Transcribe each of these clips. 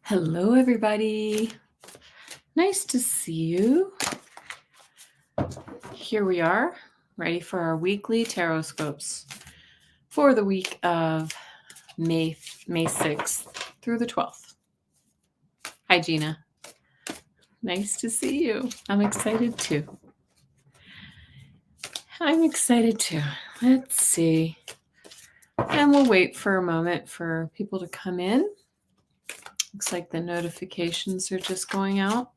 Hello, everybody. Nice to see you. Here we are, ready for our weekly TarotScopes for the week of May 6th through the 12th. Hi, Gina. Nice to see you. I'm excited too. Let's see. And we'll wait for a moment for people to come in. Looks like the notifications are just going out.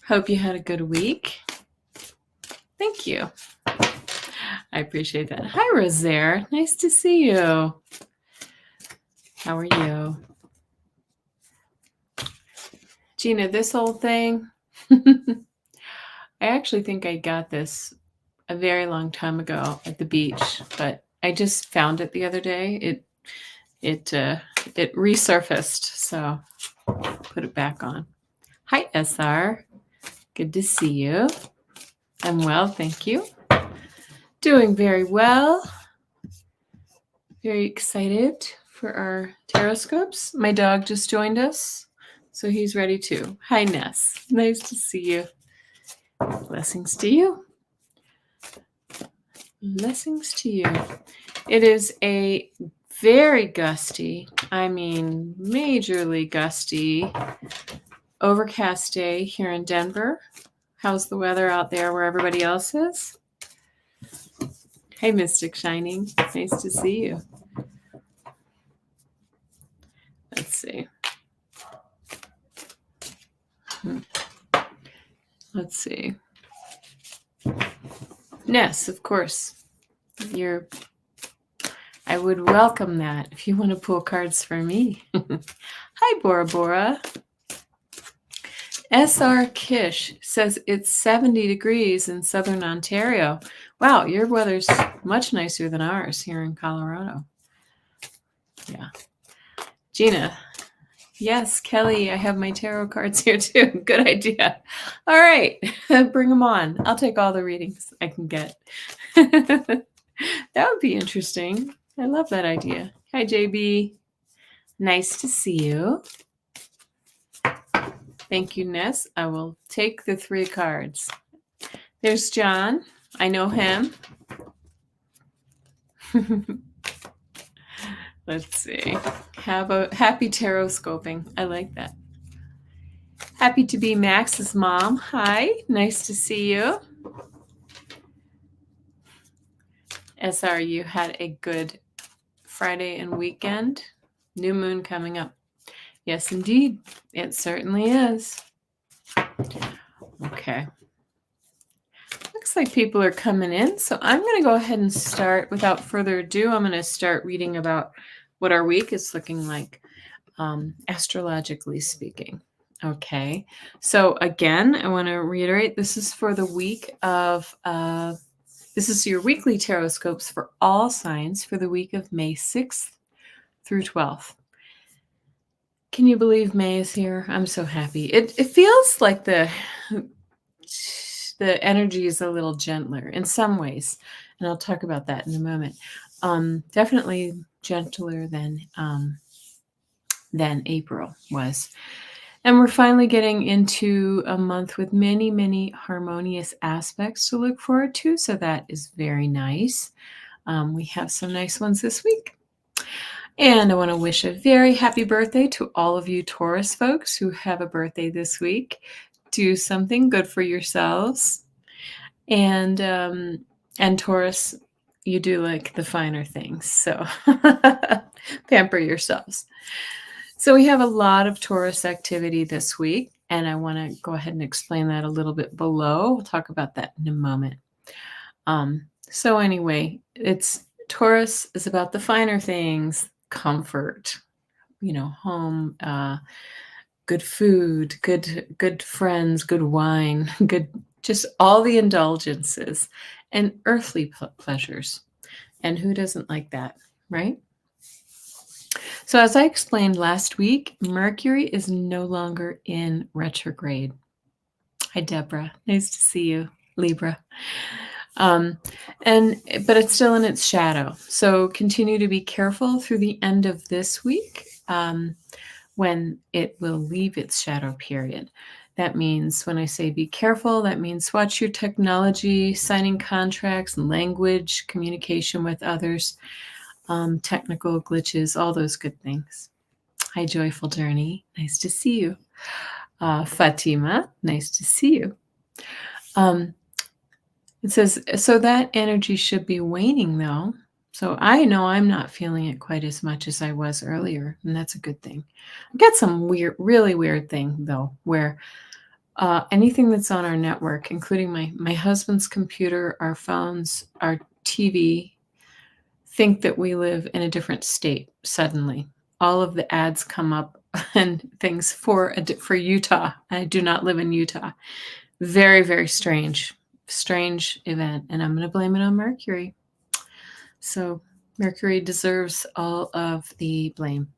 Hope you had a good week. Thank you. I appreciate that. Hi, Rosaire. Nice to see you. How are you? Gina, this old thing, I actually think I got this a very long time ago at the beach, but I just found it the other day. It resurfaced, so put it back on. Hi, SR. Good to see you. I'm well, thank you. Doing very well. Very excited for our TarotScopes. My dog just joined us, so he's ready too. Hi, Ness. Nice to see you. Blessings to you. Blessings to you. It is a very gusty, I mean majorly gusty, overcast day here in Denver. How's the weather out there where everybody else is? Hey, Mystic Shining. Nice to see you. Let's see. Let's see. Ness, of course. I would welcome that if you want to pull cards for me. Hi, Bora Bora. SR Kish says it's 70 degrees in southern Ontario. Wow, your weather's much nicer than ours here in Colorado. Yeah. Gina. Yes, Kelly, I have my tarot cards here too. Good idea. All right, bring them on. I'll take all the readings I can get. That would be interesting. I love that idea. Hi, JB. Nice to see you. Thank you, Ness. I will take the 3 cards. There's John. I know him. Let's see. Happy tarot scoping. I like that. Happy to be Max's mom. Hi. Nice to see you. SR, you had a good Friday and weekend. New moon coming up. Yes, indeed. It certainly is. Okay. Looks like people are coming in. So I'm going to go ahead and start. Without further ado, I'm going to start reading about what our week is looking like, astrologically speaking. Okay. So again, I want to reiterate, this is for the week of, this is your weekly TarotScopes for all signs for the week of May 6th through 12th. Can you believe May is here? I'm so happy. It feels like the energy is a little gentler in some ways, and I'll talk about that in a moment. Definitely gentler than April was. And we're finally getting into a month with many, many harmonious aspects to look forward to, so that is very nice. We have some nice ones this week. And I want to wish a very happy birthday to all of you Taurus folks who have a birthday this week. Do something good for yourselves. And Taurus, you do like the finer things, so pamper yourselves. So we have a lot of Taurus activity this week, and I want to go ahead and explain that a little bit below. We'll talk about that in a moment. So anyway, Taurus is about the finer things, comfort, home, good food, good friends, good wine, just all the indulgences and earthly pleasures. And who doesn't like that, right? So as I explained last week, Mercury is no longer in retrograde. Hi, Deborah. Nice to see you, Libra. Um, but it's still in its shadow. So continue to be careful through the end of this week, when it will leave its shadow period. That means when I say be careful, that means watch your technology, signing contracts, language, communication with others, technical glitches, all those good things. Hi, Joyful Journey. Nice to see you. Fatima, nice to see you. It says, so that energy should be waning though. So I know I'm not feeling it quite as much as I was earlier, and that's a good thing. I got some really weird thing though, where anything that's on our network, including my husband's computer, our phones, our TV, think that we live in a different state suddenly. All of the ads come up and things for Utah. I do not live in Utah. Very, very strange event, and I'm going to blame it on Mercury. So Mercury deserves all of the blame.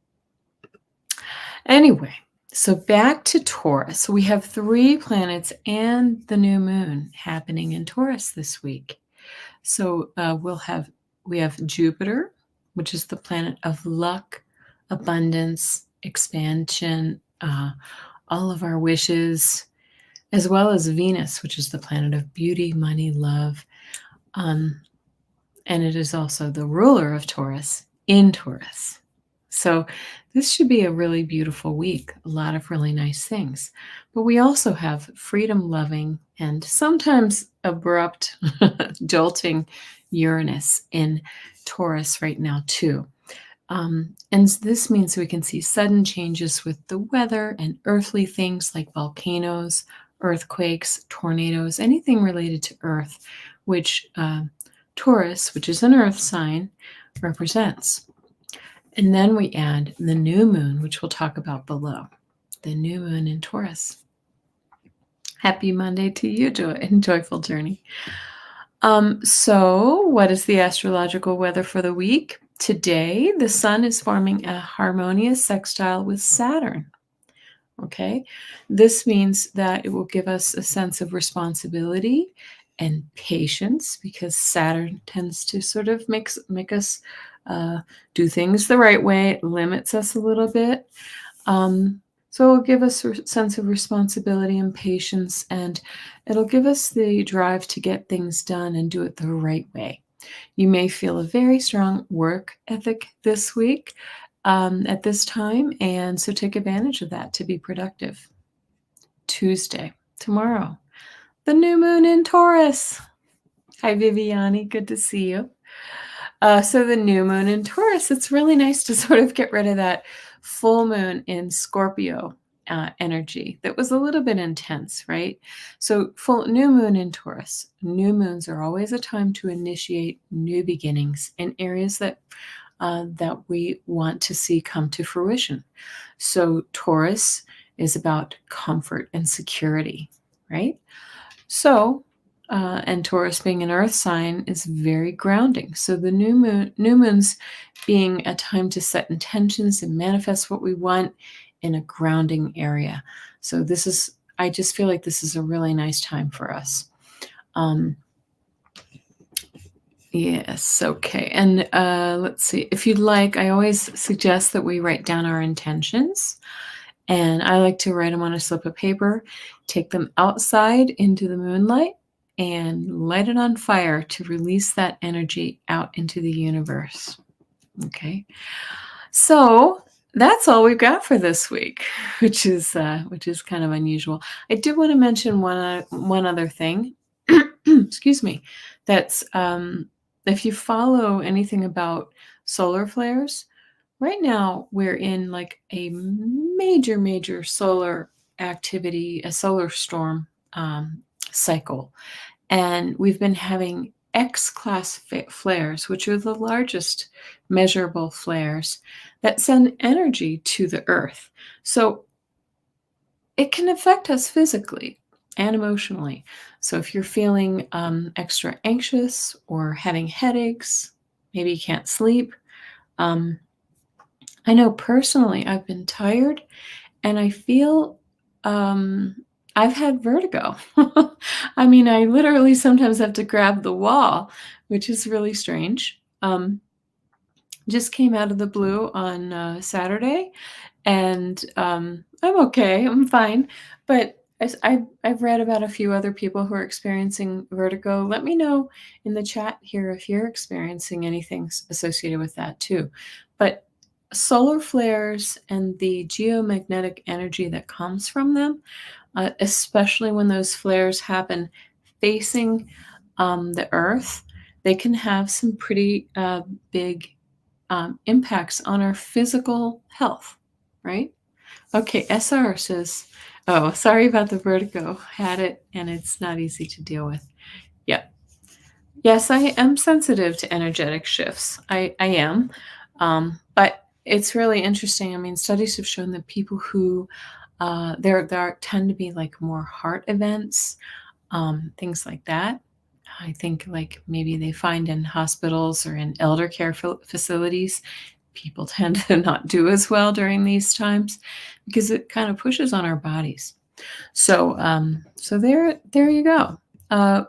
Anyway, so back to Taurus. We have 3 planets and the new moon happening in Taurus this week. So we have Jupiter, which is the planet of luck, abundance, expansion, all of our wishes, as well as Venus, which is the planet of beauty, money, love. And it is also the ruler of Taurus in Taurus. So this should be a really beautiful week, a lot of really nice things. But we also have freedom-loving and sometimes abrupt, jolting Uranus in Taurus right now too. And this means we can see sudden changes with the weather and earthly things like volcanoes, earthquakes, tornadoes, anything related to Earth, which Taurus, which is an Earth sign, represents. And then we add the new moon, which we'll talk about below. The new moon in Taurus. Happy Monday to you, Joyful Journey. So what is the astrological weather for the week? Today, the sun is forming a harmonious sextile with Saturn. Okay, this means that it will give us a sense of responsibility and patience, because Saturn tends to sort of make us do things the right way. It limits us a little bit. So it will give us a sense of responsibility and patience, and it'll give us the drive to get things done and do it the right way. You may feel a very strong work ethic this week at this time, and so take advantage of that to be productive. Tuesday, tomorrow, the new moon in Taurus. Hi, Viviani. Good to see you. So the new moon in Taurus, it's really nice to sort of get rid of that full moon in Scorpio energy that was a little bit intense, right? So full new moon in Taurus. New moons are always a time to initiate new beginnings in areas that we want to see come to fruition. So Taurus is about comfort and security, right? So and Taurus being an earth sign is very grounding. So the new moons being a time to set intentions and manifest what we want in a grounding area. So I just feel like this is a really nice time for us. Yes, okay. And let's see. If you'd like, I always suggest that we write down our intentions. And I like to write them on a slip of paper, take them outside into the moonlight, and light it on fire to release that energy out into the universe. Okay. So that's all we've got for this week, which is kind of unusual. I did want to mention one other thing. Excuse me. That's if you follow anything about solar flares, right now we're in like a major solar activity, a solar storm cycle. And we've been having X-class flares, which are the largest measurable flares that send energy to the Earth. So it can affect us physically and emotionally. So if you're feeling extra anxious or having headaches, maybe you can't sleep. I know personally I've been tired, and I feel I've had vertigo. I mean, I literally sometimes have to grab the wall, which is really strange. Just came out of the blue on Saturday, and I'm okay. I'm fine. But I've read about a few other people who are experiencing vertigo. Let me know in the chat here if you're experiencing anything associated with that too. But solar flares and the geomagnetic energy that comes from them, especially when those flares happen facing the Earth, they can have some pretty big impacts on our physical health, right? Okay, SR says, oh, sorry about the vertigo. Had it, and it's not easy to deal with. Yeah. Yes, I am sensitive to energetic shifts. I am. But it's really interesting. I mean, studies have shown that people who there tend to be like more heart events, things like that. I think like maybe they find in hospitals or in elder care facilities, people tend to not do as well during these times because it kind of pushes on our bodies. So there you go.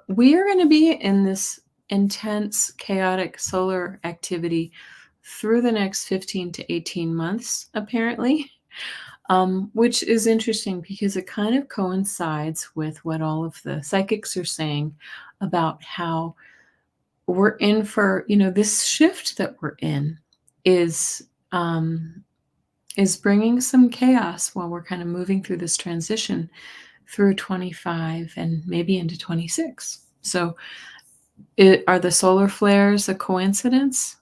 We are going to be in this intense, chaotic solar activity through the next 15 to 18 months, apparently, which is interesting because it kind of coincides with what all of the psychics are saying about how we're in for, this shift that we're in is bringing some chaos while we're kind of moving through this transition through 25 and maybe into 26. So are the solar flares a coincidence?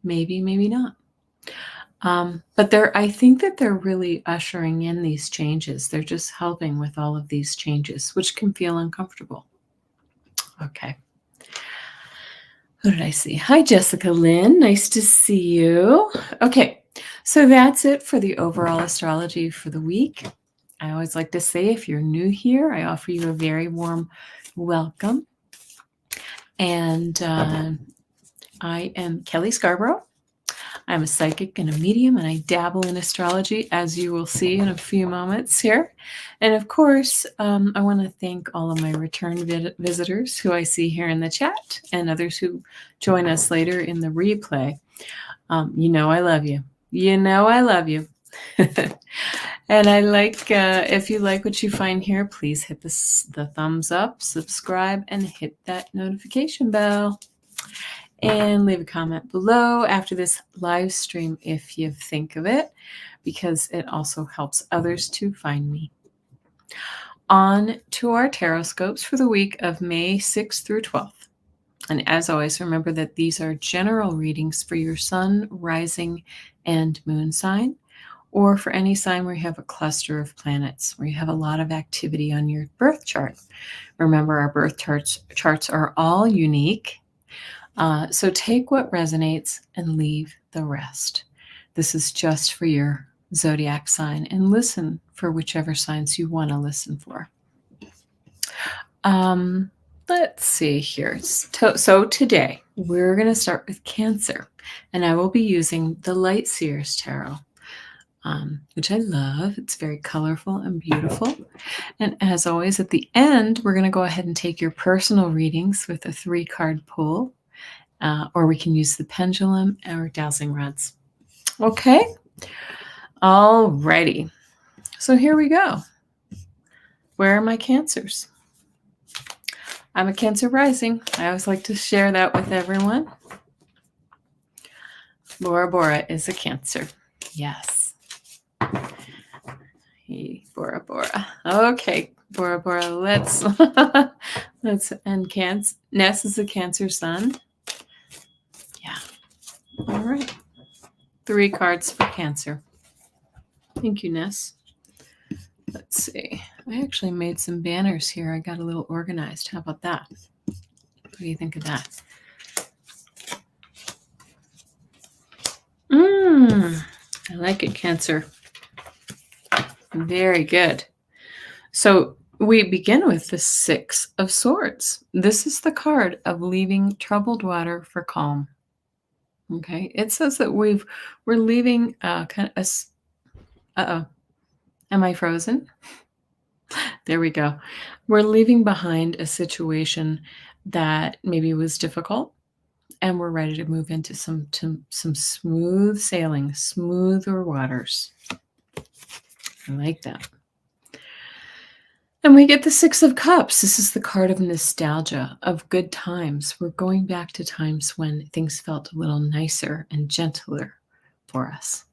Maybe, maybe not. But I think that they're really ushering in these changes. They're just helping with all of these changes, which can feel uncomfortable. Okay. Who did I see? Hi, Jessica Lynn. Nice to see you. Okay. So that's it for the overall astrology for the week. I always like to say, if you're new here, I offer you a very warm welcome. And I am Kelly Scarborough. I'm a psychic and a medium, and I dabble in astrology, as you will see in a few moments here. And of course, I want to thank all of my return visitors who I see here in the chat and others who join us later in the replay. I love you. I love you. And I like, if you like what you find here, please hit the thumbs up, subscribe, and hit that notification bell. And leave a comment below after this live stream if you think of it, because it also helps others to find me. On to our TarotScopes for the week of May 6th through 12th. And as always, remember that these are general readings for your sun, rising, and moon sign, or for any sign where you have a cluster of planets, where you have a lot of activity on your birth chart. Remember, our birth charts are all unique. So take what resonates and leave the rest. This is just for your zodiac sign, and listen for whichever signs you want to listen for. Let's see here. So today we're going to start with Cancer, and I will be using the Light Seers Tarot, which I love. It's very colorful and beautiful. And as always, at the end, we're going to go ahead and take your personal readings with a 3-card pull. Or we can use the pendulum or dowsing rods. Okay. All righty. So here we go. Where are my Cancers? I'm a Cancer rising. I always like to share that with everyone. Bora Bora is a Cancer. Yes. Hey, Bora Bora. Okay, Bora Bora. Let's end Cancer. Ness is a Cancer sun. Yeah. All right. 3 cards for Cancer. Thank you, Ness. Let's see. I actually made some banners here. I got a little organized. How about that? What do you think of that? I like it, Cancer. Very good. So we begin with the 6 of Swords. This is the card of leaving troubled water for calm. Okay. It says that we're leaving kind of a... Uh-oh. Am I frozen? There we go. We're leaving behind a situation that maybe was difficult, and we're ready to move into some smooth sailing, smoother waters. I like that. And we get the Six of Cups. This is the card of nostalgia, of good times. We're going back to times when things felt a little nicer and gentler for us.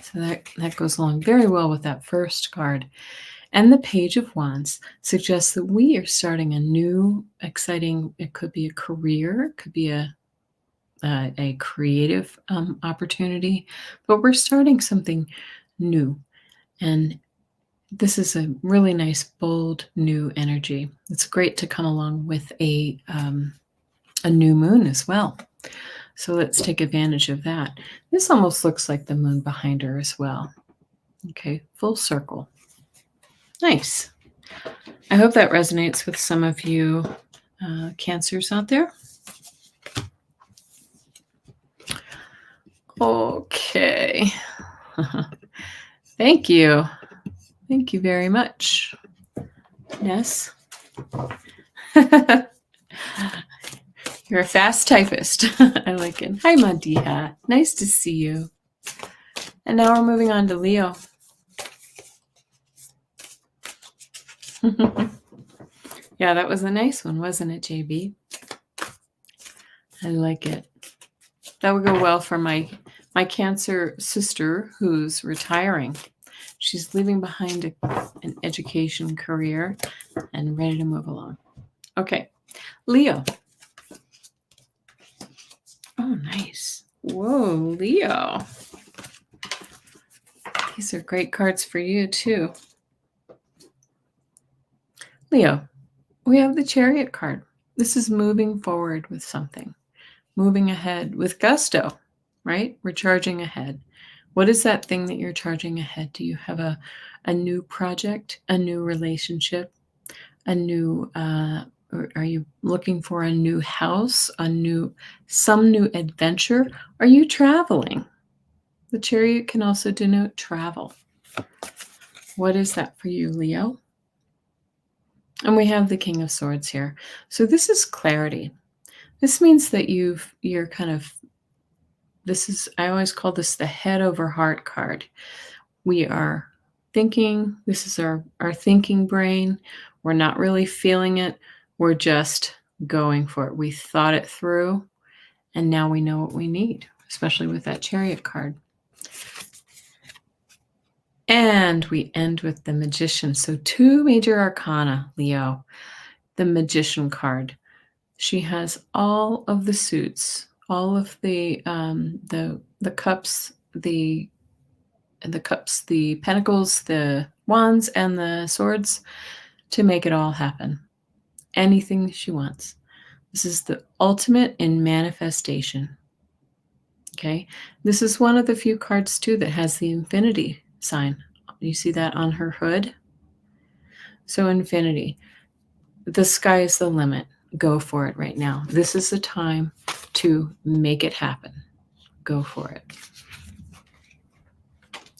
So that goes along very well with that first card. And the Page of Wands suggests that we are starting a new, exciting, it could be a career, it could be a creative opportunity, but we're starting something new. And this is a really nice, bold, new energy. It's great to come along with a new moon as well. So let's take advantage of that. This almost looks like the moon behind her as well. Okay, full circle. Nice. I hope that resonates with some of you Cancers out there. Okay. Thank you. Thank you very much. Yes. You're a fast typist. I like it. Hi, Madiha. Nice to see you. And now we're moving on to Leo. Yeah, that was a nice one, wasn't it, JB? I like it. That would go well for my Cancer sister who's retiring. She's leaving behind an education career and ready to move along. Okay, Leo. Oh, nice. Whoa, Leo. These are great cards for you, too. Leo, we have the Chariot card. This is moving forward with something, moving ahead with gusto, right? We're charging ahead. What is that thing that you're charging ahead? Do you have a new project, a new relationship, a new, or are you looking for a new house, some new adventure? Are you traveling? The Chariot can also denote travel. What is that for you, Leo? And we have the King of Swords here. So this is clarity. This means that you're kind of, I always call this the head over heart card. We are thinking, this is our thinking brain. We're not really feeling it. We're just going for it. We thought it through, and now we know what we need, especially with that Chariot card. And we end with the Magician. So 2 major arcana, Leo. The Magician card. She has all of the suits, all of the cups, the cups, the pentacles, the wands, and the swords to make it all happen. Anything she wants. This is the ultimate in manifestation. Okay. This is one of the few cards too that has the infinity sign. You see that on her hood? So infinity. The sky is the limit. Go for it right now. This is the time to make it happen. Go for it.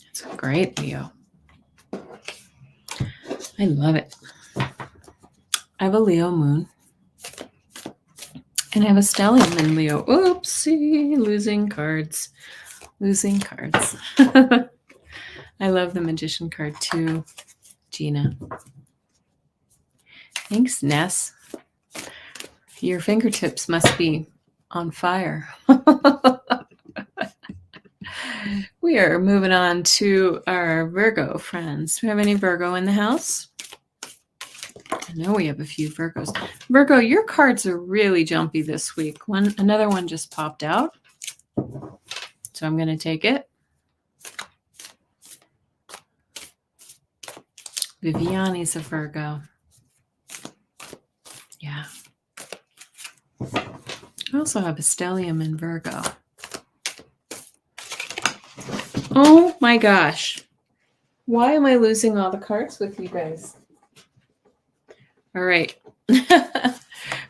It's great, Leo. I love it. I have a Leo moon. And I have a stellium in Leo. Oopsie, losing cards. Losing cards. I love the Magician card too, Gina. Thanks, Ness. Your fingertips must be on fire. We are moving on to our Virgo friends. Do we have any Virgo in the house? I know we have a few Virgos. Virgo, your cards are really jumpy this week. Another one just popped out. So I'm going to take it. Viviani's a Virgo. Yeah. I also have a stellium in Virgo. Oh my gosh. Why am I losing all the cards with you guys? All right.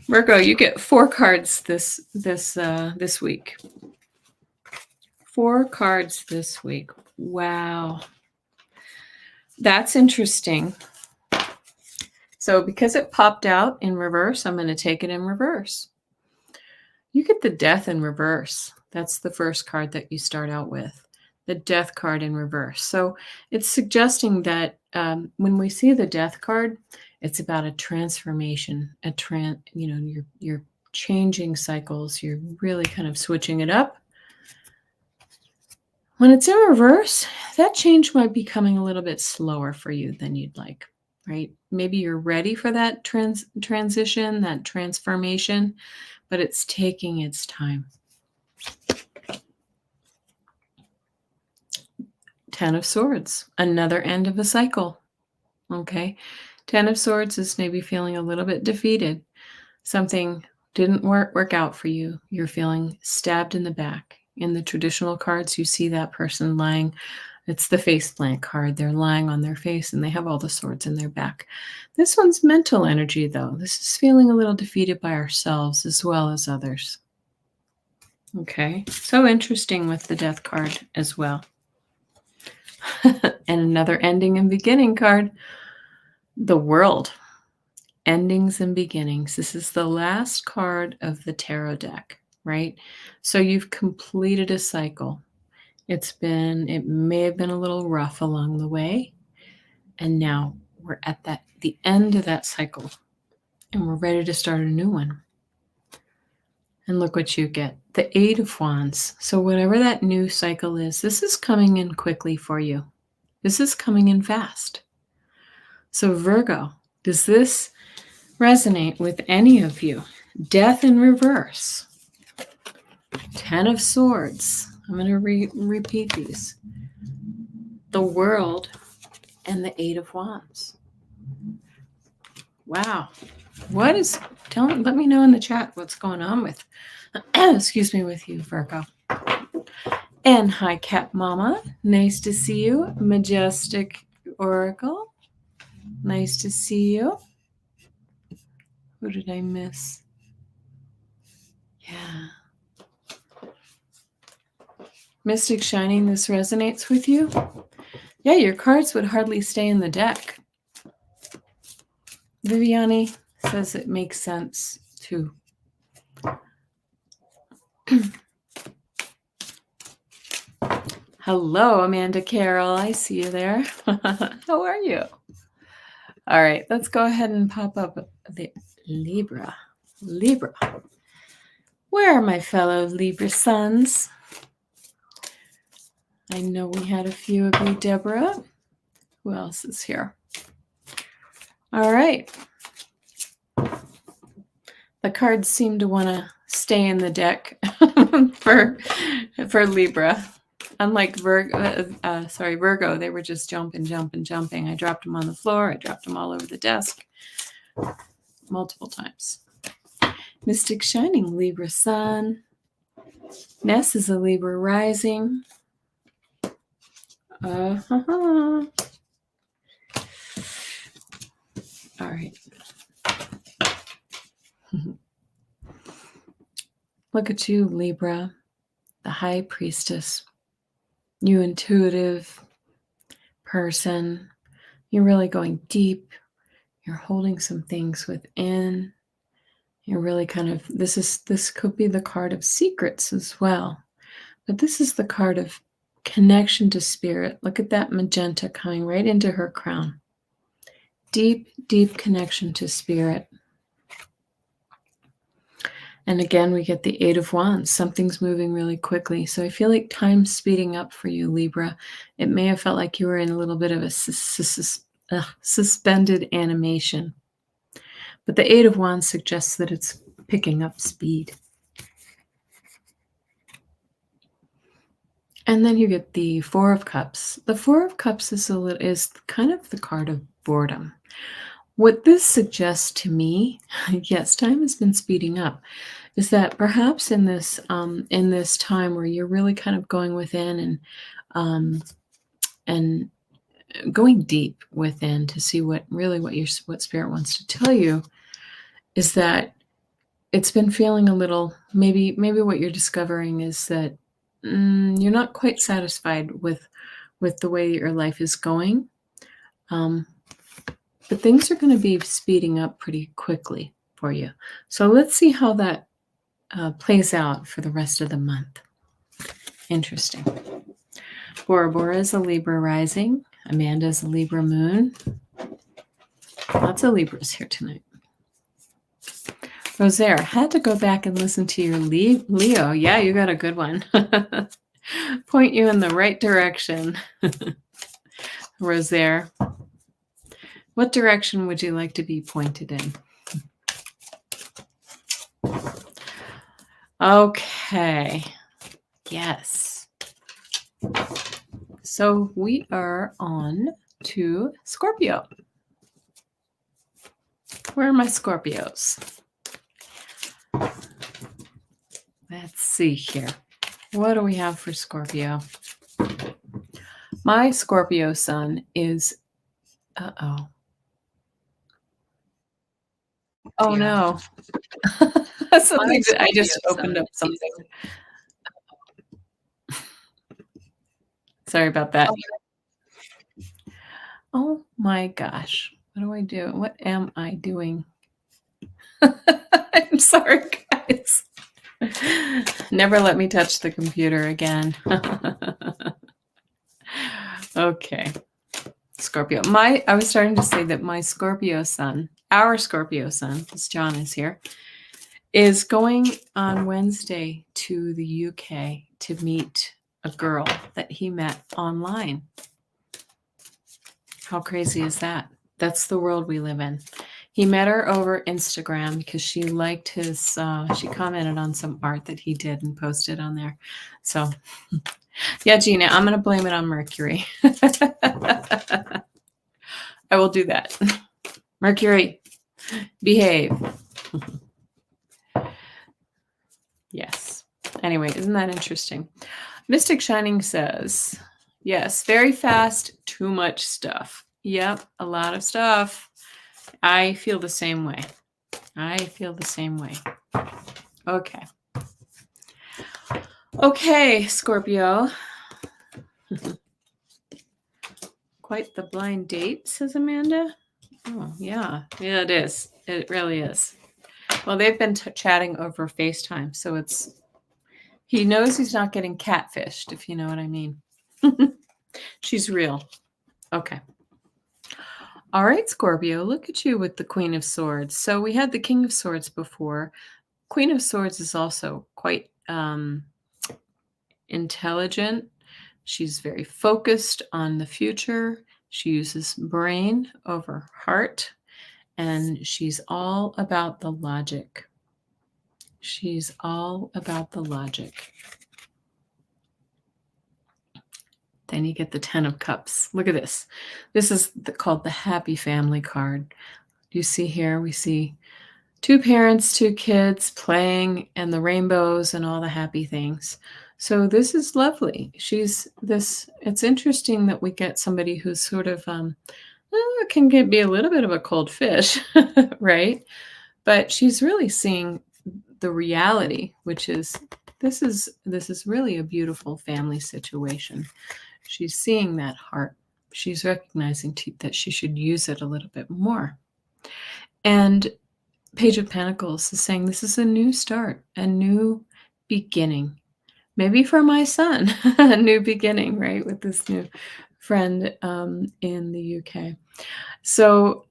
Virgo, you get 4 cards this week. 4 cards this week. Wow. That's interesting. So because it popped out in reverse, I'm going to take it in reverse. You get the Death in reverse. That's the first card that you start out with, the Death card in reverse. So it's suggesting that when we see the Death card, it's about a transformation, you're changing cycles. You're really kind of switching it up. When it's in reverse, that change might be coming a little bit slower for you than you'd like, right? Maybe you're ready for that transition, that transformation, but it's taking its time. 10 of Swords, another end of a cycle. Okay. 10 of Swords is maybe feeling a little bit defeated. Something didn't work out for you. You're feeling stabbed in the back. In the traditional cards, you see that person lying. It's the face plant card. They're lying on their face and they have all the swords in their back. This one's mental energy, though. This is feeling a little defeated by ourselves as well as others. Okay. So interesting with the Death card as well. And another ending and beginning card, the World. Endings and beginnings. This is the last card of the tarot deck, right? So you've completed a cycle. It may have been a little rough along the way. And now we're at the end of that cycle and we're ready to start a new one. And look what you get, the Eight of Wands. So whatever that new cycle is, this is coming in quickly for you. This is coming in fast. So Virgo, does this resonate with any of you? Death in reverse. 10 of Swords. I'm going to repeat these. The World and the Eight of Wands. Wow. Let me know in the chat what's going on with, with you, Virgo. And hi, Cat Mama. Nice to see you. Majestic Oracle. Nice to see you. Who did I miss? Yeah. Mystic Shining, this resonates with you? Yeah, your cards would hardly stay in the deck. Viviani says it makes sense too. Hello, Amanda Carroll. I see you there. How are you? All right, let's go ahead and pop up the Libra. Libra. Where are my fellow Libra sons? I know we had a few of you, Deborah. Who else is here? All right. The cards seem to want to stay in the deck for Libra. Unlike Virgo, they were just jumping. I dropped them on the floor. I dropped them all over the desk multiple times. Mystic Shining, Libra Sun. Ness is a Libra rising. All right. Look at you, Libra, the High Priestess. You intuitive person. You're really going deep. You're holding some things within. You're really this could be the card of secrets as well. But this is the card of connection to spirit. Look at that magenta coming right into her crown. Deep, deep connection to spirit. And again, we get the Eight of Wands. Something's moving really quickly. So I feel like time's speeding up for you, Libra. It may have felt like you were in a little bit of a suspended animation. But the Eight of Wands suggests that it's picking up speed. And then you get the Four of Cups. The Four of Cups is kind of the card of boredom. What this suggests to me, yes, time has been speeding up, is that perhaps in this time where you're really kind of going within and going deep within to see what spirit wants to tell you, is that it's been feeling a little, maybe what you're discovering is that you're not quite satisfied with the way your life is going. but things are going to be speeding up pretty quickly for you. So let's see how that plays out for the rest of the month. Interesting. Bora Bora is a Libra rising. Amanda is a Libra moon. Lots of Libras here tonight. Rosaire, had to go back and listen to your Leo. Yeah, you got a good one. Point you in the right direction. Rosaire, what direction would you like to be pointed in? Okay. Yes. So we are on to Scorpio. Where are my Scorpios? Let's see here. What do we have for Scorpio? My Scorpio sun is, oh no. I just opened up something. Sorry about that. Oh my gosh. What do I do? What am I doing? I'm sorry, guys. Never let me touch the computer again. Okay. Scorpio. I was starting to say that my Scorpio sun, our Scorpio sun, as John is here, is going on Wednesday to the UK to meet a girl that he met online. How crazy is that? That's the world we live in. He met her over Instagram because she liked his, she commented on some art that he did and posted on there. So, yeah, Gina, I'm going to blame it on Mercury. I will do that. Mercury, behave. Yes. Anyway, isn't that interesting? Mystic Shining says, yes, very fast, too much stuff. Yep, a lot of stuff. I feel the same way. Okay. Okay, Scorpio. Quite the blind date, says Amanda. Oh, yeah. Yeah, it is. It really is. Well, they've been chatting over FaceTime, so he knows he's not getting catfished, if you know what I mean. She's real. Okay. All right, Scorpio, look at you with the Queen of Swords. So we had the King of Swords before. Queen of Swords is also quite intelligent. She's very focused on the future. She uses brain over heart, and she's all about the logic. She's all about the logic. Then you get the 10 of Cups. Look at this. This is called the Happy Family card. You see here, we see 2 parents, 2 kids playing, and the rainbows and all the happy things. So this is lovely. It's interesting that we get somebody who's sort of, can be a little bit of a cold fish, right? But she's really seeing the reality, which is, this is really a beautiful family situation. She's seeing that heart. She's recognizing that she should use it a little bit more. And Page of Pentacles is saying this is a new start, a new beginning. Maybe for my son, a new beginning, right? With this new friend in the UK. So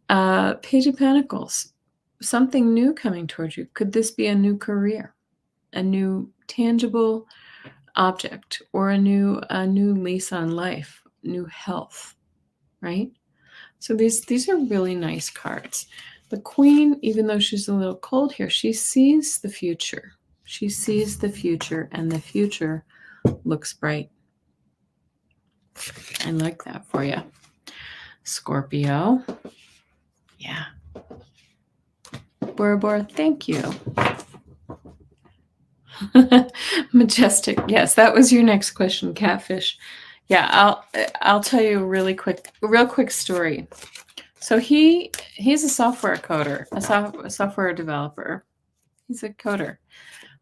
Page of Pentacles, something new coming towards you. Could this be a new career, a new tangible object, or a new lease on life, new health, right? So these are really nice cards. The Queen, even though she's a little cold here, she sees the future. She sees the future, and the future looks bright. I like that for you, Scorpio. Yeah. Bora Bora, thank you. Majestic. Yes, that was your next question, catfish. Yeah, I'll tell you a real quick story. So he's a software coder, a software developer. He's a coder,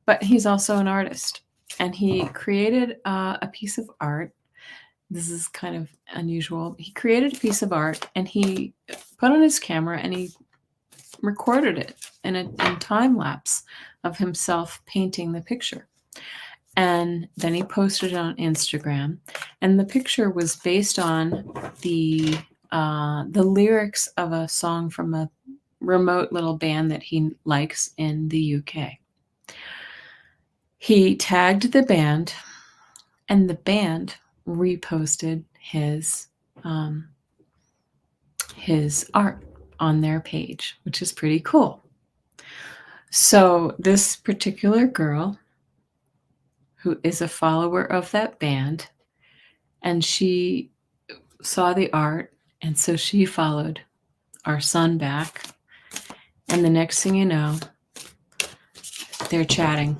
but he's also an artist. And he created a piece of art This is kind of unusual. He created a piece of art and he put on his camera and he recorded it in time lapse of himself painting the picture. And then he posted it on Instagram. And the picture was based on the lyrics of a song from a remote little band that he likes in the UK. He tagged the band, and the band reposted his art on their page, which is pretty cool. So this particular girl, who is a follower of that band, and she saw the art, and so she followed our son back. And the next thing you know, they're chatting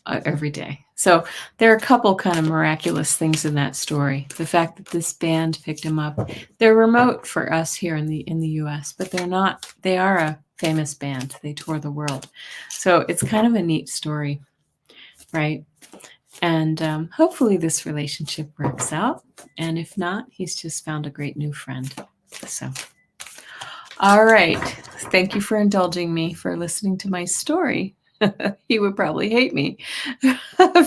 every day. So there are a couple kind of miraculous things in that story. The fact that this band picked him up. They're remote for us here in the US, but they're not. They are a famous band. They tour the world. So it's kind of a neat story, right? And hopefully this relationship works out. And if not, he's just found a great new friend. So, all right. Thank you for indulging me, for listening to my story. He would probably hate me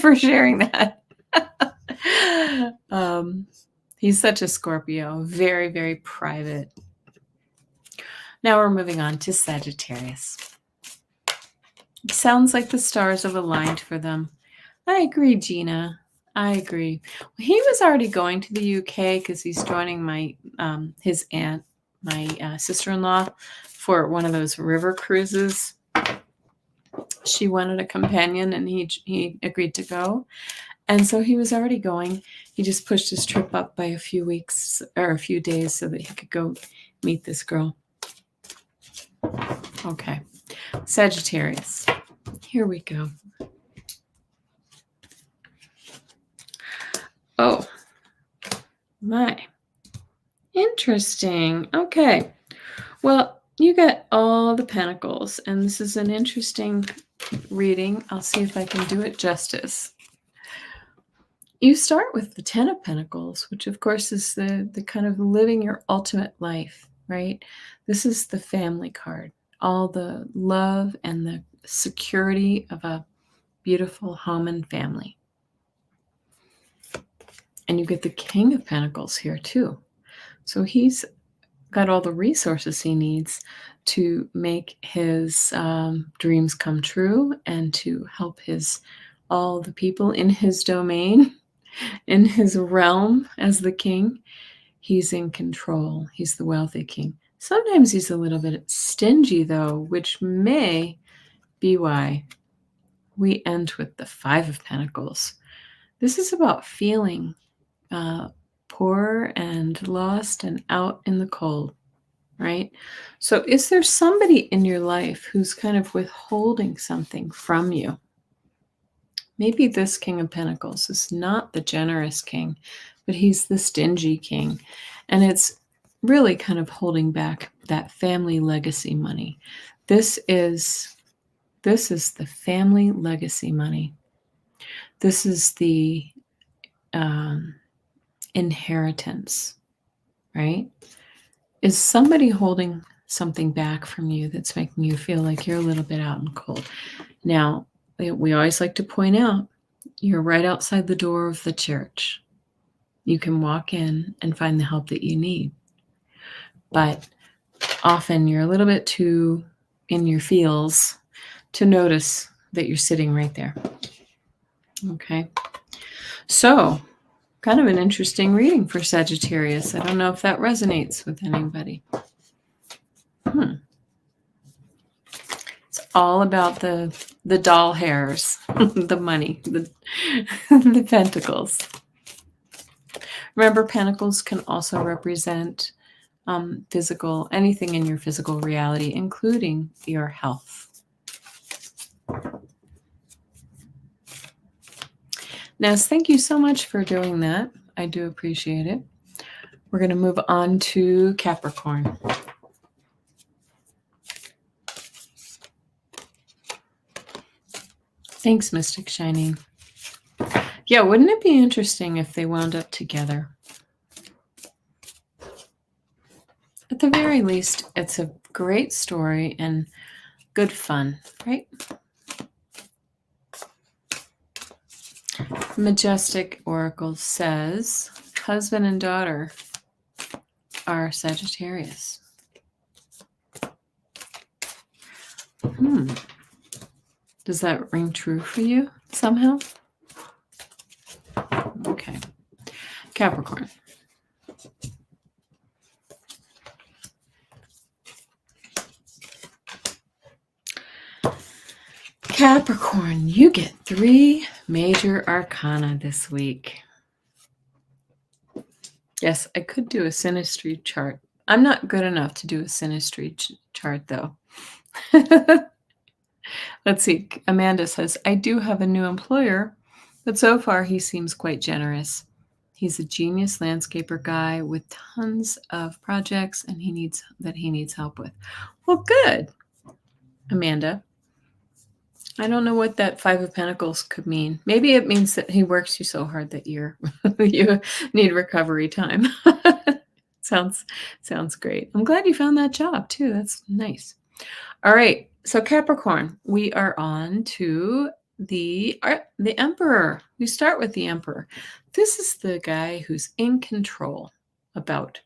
for sharing that. He's such a Scorpio, very, very private. Now we're moving on to Sagittarius. It sounds like the stars have aligned for them. I agree, Gina. I agree. He was already going to the UK because he's joining my his aunt, my sister-in-law, for one of those river cruises. She wanted a companion, and he agreed to go. And so he was already going. He just pushed his trip up by a few weeks or a few days so that he could go meet this girl. Okay. Sagittarius. Here we go. Oh, my. Interesting. Okay. Well, you got all the pentacles, and this is an interesting reading. I'll see if I can do it justice. You start with the Ten of Pentacles, which of course is the kind of living your ultimate life, right? This is the family card, all the love and the security of a beautiful home and family. And you get the King of Pentacles here too. So he's got all the resources he needs to make his dreams come true and to help all the people in his domain, in his realm as the king. He's in control. He's the wealthy king. Sometimes he's a little bit stingy, though, which may be why we end with the Five of Pentacles. This is about feeling poor and lost and out in the cold, right? So is there somebody in your life who's kind of withholding something from you? Maybe this King of Pentacles is not the generous king, but he's the stingy king. And it's really kind of holding back that family legacy money. This is the family legacy money. This is the inheritance, right? Is somebody holding something back from you that's making you feel like you're a little bit out and cold? Now, we always like to point out, you're right outside the door of the church. You can walk in and find the help that you need. But often you're a little bit too in your feels to notice that you're sitting right there. Okay. So, kind of an interesting reading for Sagittarius. I don't know if that resonates with anybody. It's all about the doll hairs, the money, the pentacles. Remember, pentacles can also represent anything in your physical reality, including your health. Ness, thank you so much for doing that. I do appreciate it. We're going to move on to Capricorn. Thanks, Mystic Shining. Yeah, wouldn't it be interesting if they wound up together? At the very least, it's a great story and good fun, right? Majestic Oracle says husband and daughter are Sagittarius. Does that ring true for you somehow? Okay. Capricorn. Capricorn, you get 3 major arcana this week. Yes, I could do a synastry chart. I'm not good enough to do a synastry chart, though. Let's see. Amanda says, I do have a new employer, but so far he seems quite generous. He's a genius landscaper guy with tons of projects and he needs help with. Well, good, Amanda. I don't know what that 5 of Pentacles could mean. Maybe it means that he works you so hard that you need recovery time. Sounds great. I'm glad you found that job too. That's nice. All right. So Capricorn, we are on to the Emperor. We start with the Emperor. This is the guy who's in control about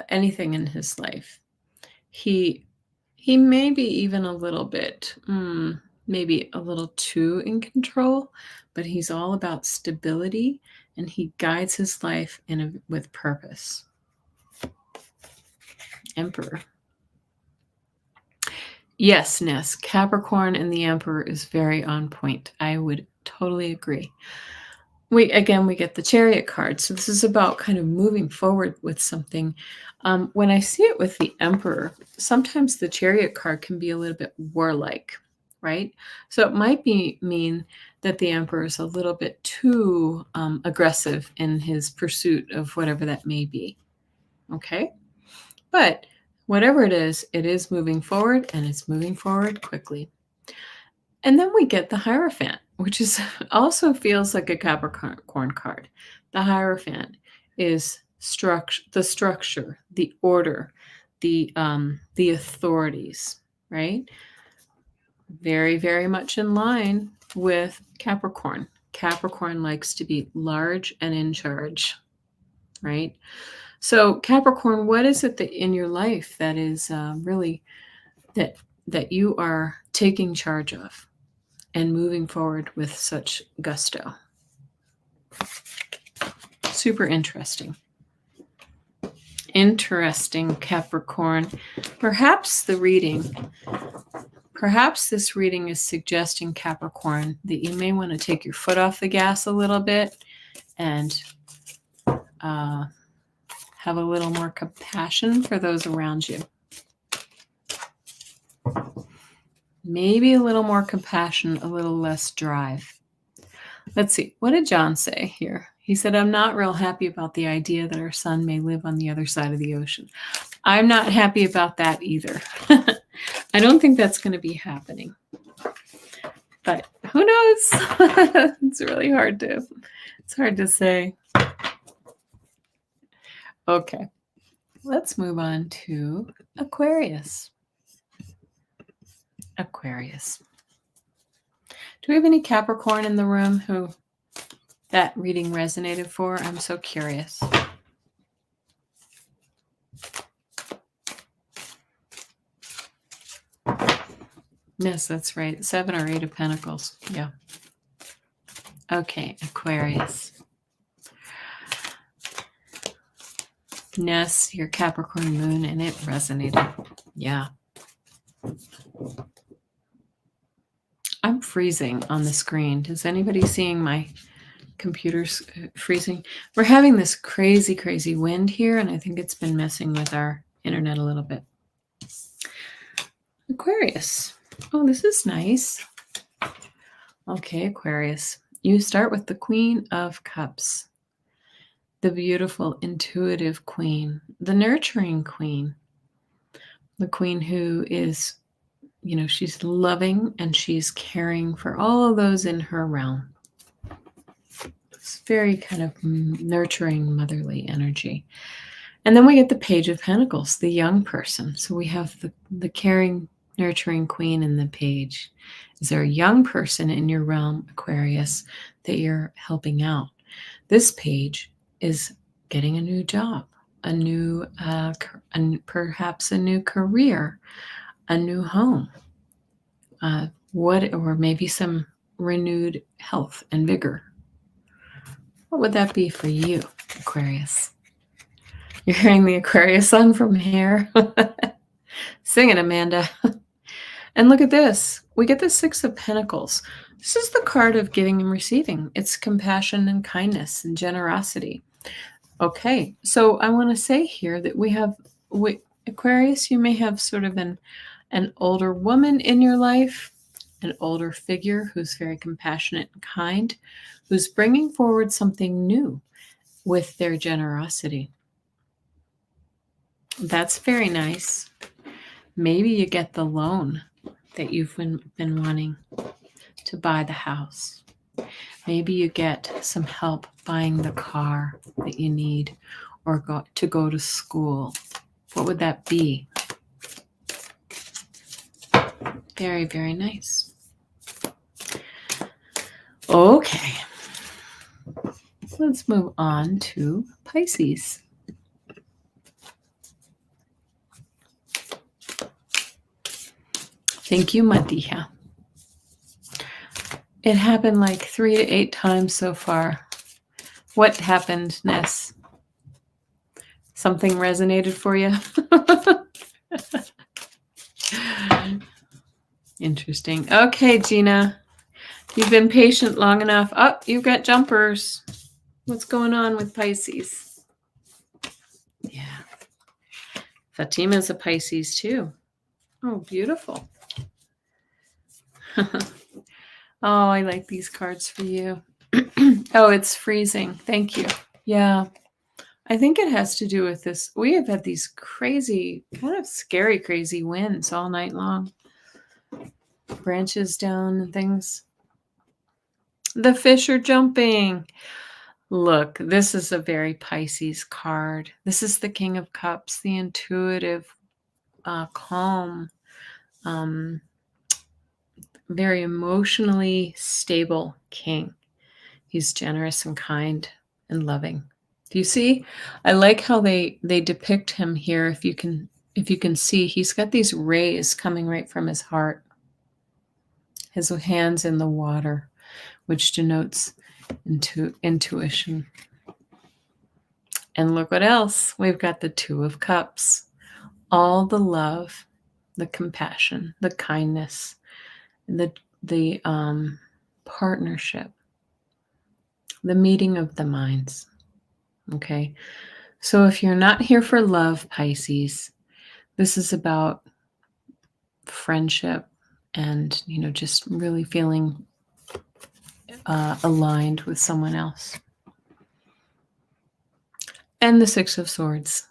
anything in his life. He may be even a little bit, maybe a little too in control, but he's all about stability and he guides his life with purpose. Emperor. Yes, Ness, Capricorn and the Emperor is very on point. I would totally agree. We get the Chariot card. So this is about kind of moving forward with something. When I see it with the Emperor, sometimes the Chariot card can be a little bit warlike, right? So it might mean that the Emperor is a little bit too aggressive in his pursuit of whatever that may be. Okay? But whatever it is moving forward, and it's moving forward quickly. And then we get the Hierophant, which also feels like a Capricorn card. The Hierophant is the structure, the order, the authorities, right? Very, very much in line with Capricorn. Capricorn likes to be large and in charge, right? So Capricorn, what is it that in your life that is really that you are taking charge of and moving forward with such gusto? Super interesting. Interesting, Capricorn. Perhaps this reading is suggesting, Capricorn, that you may want to take your foot off the gas a little bit and have a little more compassion for those around you. Maybe a little more compassion, a little less drive. Let's see. What did John say here? He said, I'm not real happy about the idea that our son may live on the other side of the ocean. I'm not happy about that either. I don't think that's going to be happening. But who knows? It's really hard to say. Okay. Let's move on to Aquarius. Aquarius. Do we have any Capricorn in the room who that reading resonated for? I'm so curious. Yes, that's right. 7 or 8 of Pentacles. Yeah. Okay, Aquarius. Ness, your Capricorn moon, and it resonated. Yeah. I'm freezing on the screen. Is anybody seeing my computer's freezing? We're having this crazy, crazy wind here, and I think it's been messing with our internet a little bit. Aquarius. Oh, this is nice. Okay, Aquarius. You start with the Queen of Cups. The beautiful, intuitive queen. The nurturing queen. The queen who is she's loving and she's caring for all of those in her realm. It's very kind of nurturing, motherly energy. And then we get the Page of Pentacles, the young person. So we have the caring, nurturing queen and the page. Is there a young person in your realm, Aquarius, that you're helping out? This page is getting a new job, a new, perhaps a new career, a new home, or maybe some renewed health and vigor. What would that be for you, Aquarius? You're hearing the Aquarius song from Hair? Sing it, Amanda. And look at this. We get the Six of Pentacles. This is the card of giving and receiving. It's compassion and kindness and generosity. Okay, so I want to say here that Aquarius, you may have sort of an older woman in your life, an older figure who's very compassionate and kind, who's bringing forward something new with their generosity. That's very nice. Maybe you get the loan that you've been wanting to buy the house. Maybe you get some help buying the car that you need or to go to school. What would that be? Very, very nice. Okay. Let's move on to Pisces. Thank you, Madiha. It happened like 3 to 8 times so far. What happened, Ness? Something resonated for you? Interesting. Okay, Gina. You've been patient long enough. Oh, you've got jumpers. What's going on with Pisces? Yeah. Fatima's a Pisces too. Oh, beautiful. Oh, I like these cards for you. Oh, it's freezing. Thank you. Yeah. I think it has to do with this. We have had these crazy, kind of scary, crazy winds all night long. Branches down and things. The fish are jumping. Look, this is a very Pisces card. This is the King of Cups, the intuitive, calm, very emotionally stable king. He's generous and kind and loving. Do you see? I like how they depict him here. If you can see, he's got these rays coming right from his heart. His hands in the water, which denotes intuition. And look what else. We've got the Two of Cups. All the love, the compassion, the kindness, the partnership, the meeting of the minds. Okay. So if you're not here for love, Pisces, this is about friendship and, just really feeling aligned with someone else. And the Six of Swords.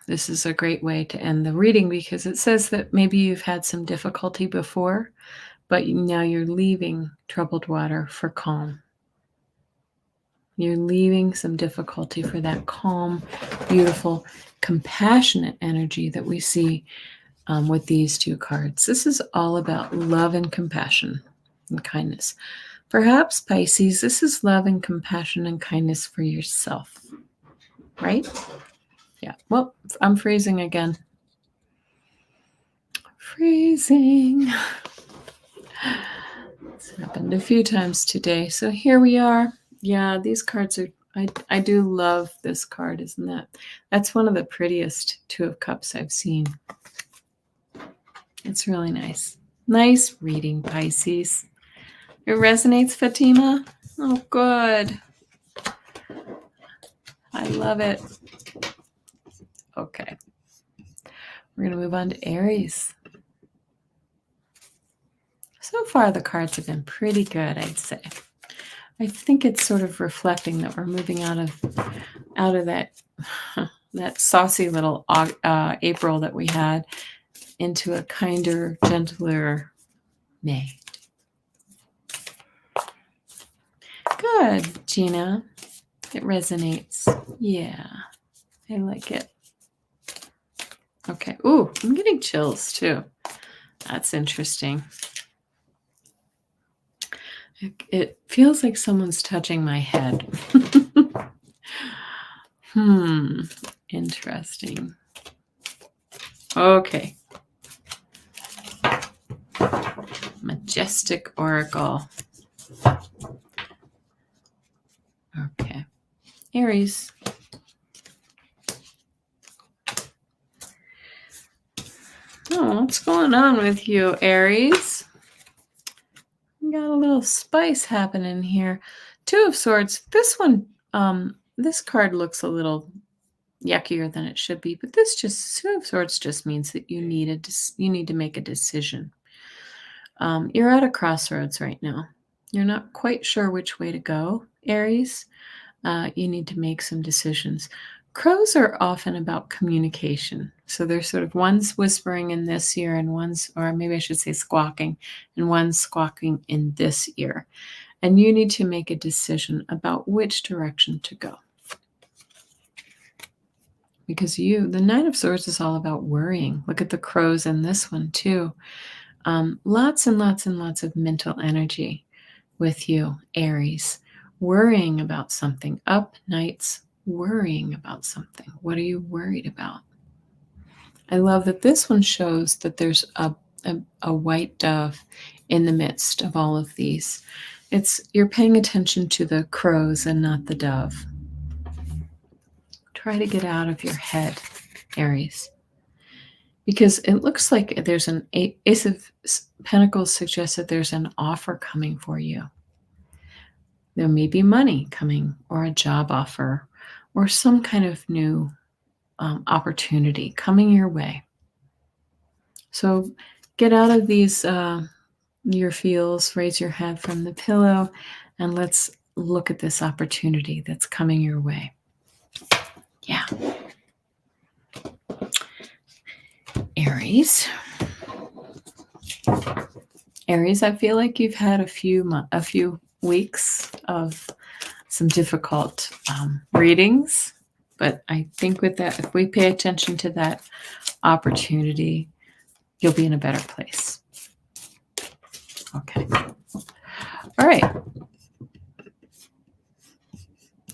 This is a great way to end the reading because it says that maybe you've had some difficulty before, but now you're leaving troubled water for calm. You're leaving some difficulty for that calm, beautiful, compassionate energy that we see with these two cards. This is all about love and compassion and kindness. Perhaps, Pisces, this is love and compassion and kindness for yourself, right? Yeah. Well, I'm freezing again. Freezing. It's happened a few times today. So here we are. Yeah, these cards are, I do love this card, isn't that? That's one of the prettiest Two of Cups I've seen. It's really nice. Nice reading, Pisces. It resonates, Fatima? Oh, good. I love it. Okay. We're going to move on to Aries. So far, the cards have been pretty good, I'd say. I think it's sort of reflecting that we're moving out of that saucy little April that we had, into a kinder, gentler May. Good, Gina. It resonates. Yeah, I like it. Okay. Ooh, I'm getting chills too. That's interesting. It feels like someone's touching my head. Interesting. Okay. Majestic Oracle. Okay. Aries. Oh, what's going on with you, Aries? We got a little spice happening here. Two of Swords. This one, this card looks a little yuckier than it should be, but this just, Two of Swords just means that you need to make a decision. You're at a crossroads right now. You're not quite sure which way to go, Aries. You need to make some decisions. Crows are often about communication. So there's sort of one's whispering in this ear and one's, or maybe I should say squawking, and one's squawking in this ear. And you need to make a decision about which direction to go. Because the Knight of Swords is all about worrying. Look at the crows in this one too. Lots and lots and lots of mental energy with you, Aries. Worrying about something. Up nights, worrying about something. What are you worried about? I love that this one shows that there's a white dove in the midst of all of these. You're paying attention to the crows and not the dove. Try to get out of your head, Aries. Because it looks like there's an Ace of Pentacles suggests that there's an offer coming for you. There may be money coming, or a job offer, or some kind of new opportunity coming your way. So get out of these your feels, raise your head from the pillow, and let's look at this opportunity that's coming your way. Yeah. Aries. Aries, I feel like you've had a few weeks of some difficult readings, but I think with that, if we pay attention to that opportunity, you'll be in a better place. Okay. All right.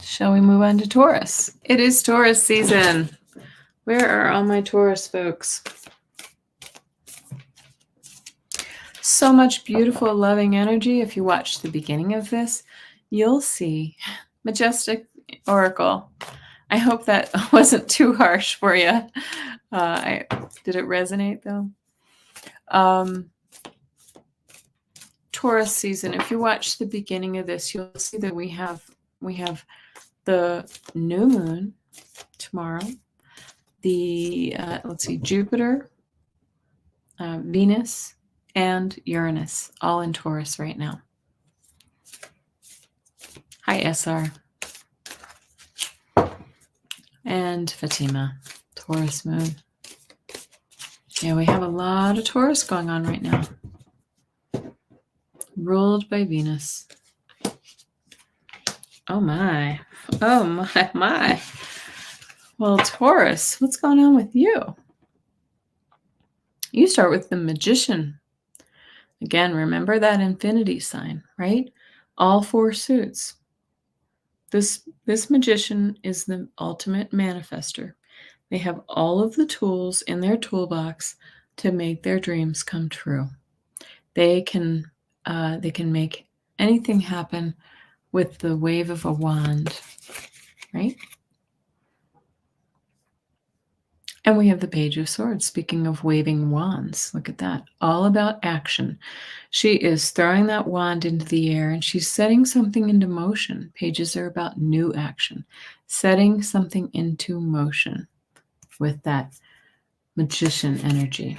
Shall we move on to Taurus? It is Taurus season. Where are all my Taurus folks? So much beautiful, loving energy. If you watch the beginning of this, you'll see Majestic Oracle. I hope that wasn't too harsh for you. Did it resonate though? Taurus season. If you watch the beginning of this, you'll see that we have the new moon tomorrow. Let's see, Jupiter, Venus, and Uranus, all in Taurus right now. Hi, SR. And Fatima, Taurus moon. Yeah, we have a lot of Taurus going on right now. Ruled by Venus. Oh my. Oh my. Well, Taurus, what's going on with you? You start with the Magician. Again, remember that infinity sign, right? All four suits. This Magician is the ultimate manifester. They have all of the tools in their toolbox to make their dreams come true. They can make anything happen with the wave of a wand, right? And we have the Page of Swords. Speaking of waving wands, look at that. All about action. She is throwing that wand into the air and she's setting something into motion. Pages are about new action. Setting something into motion with that Magician energy.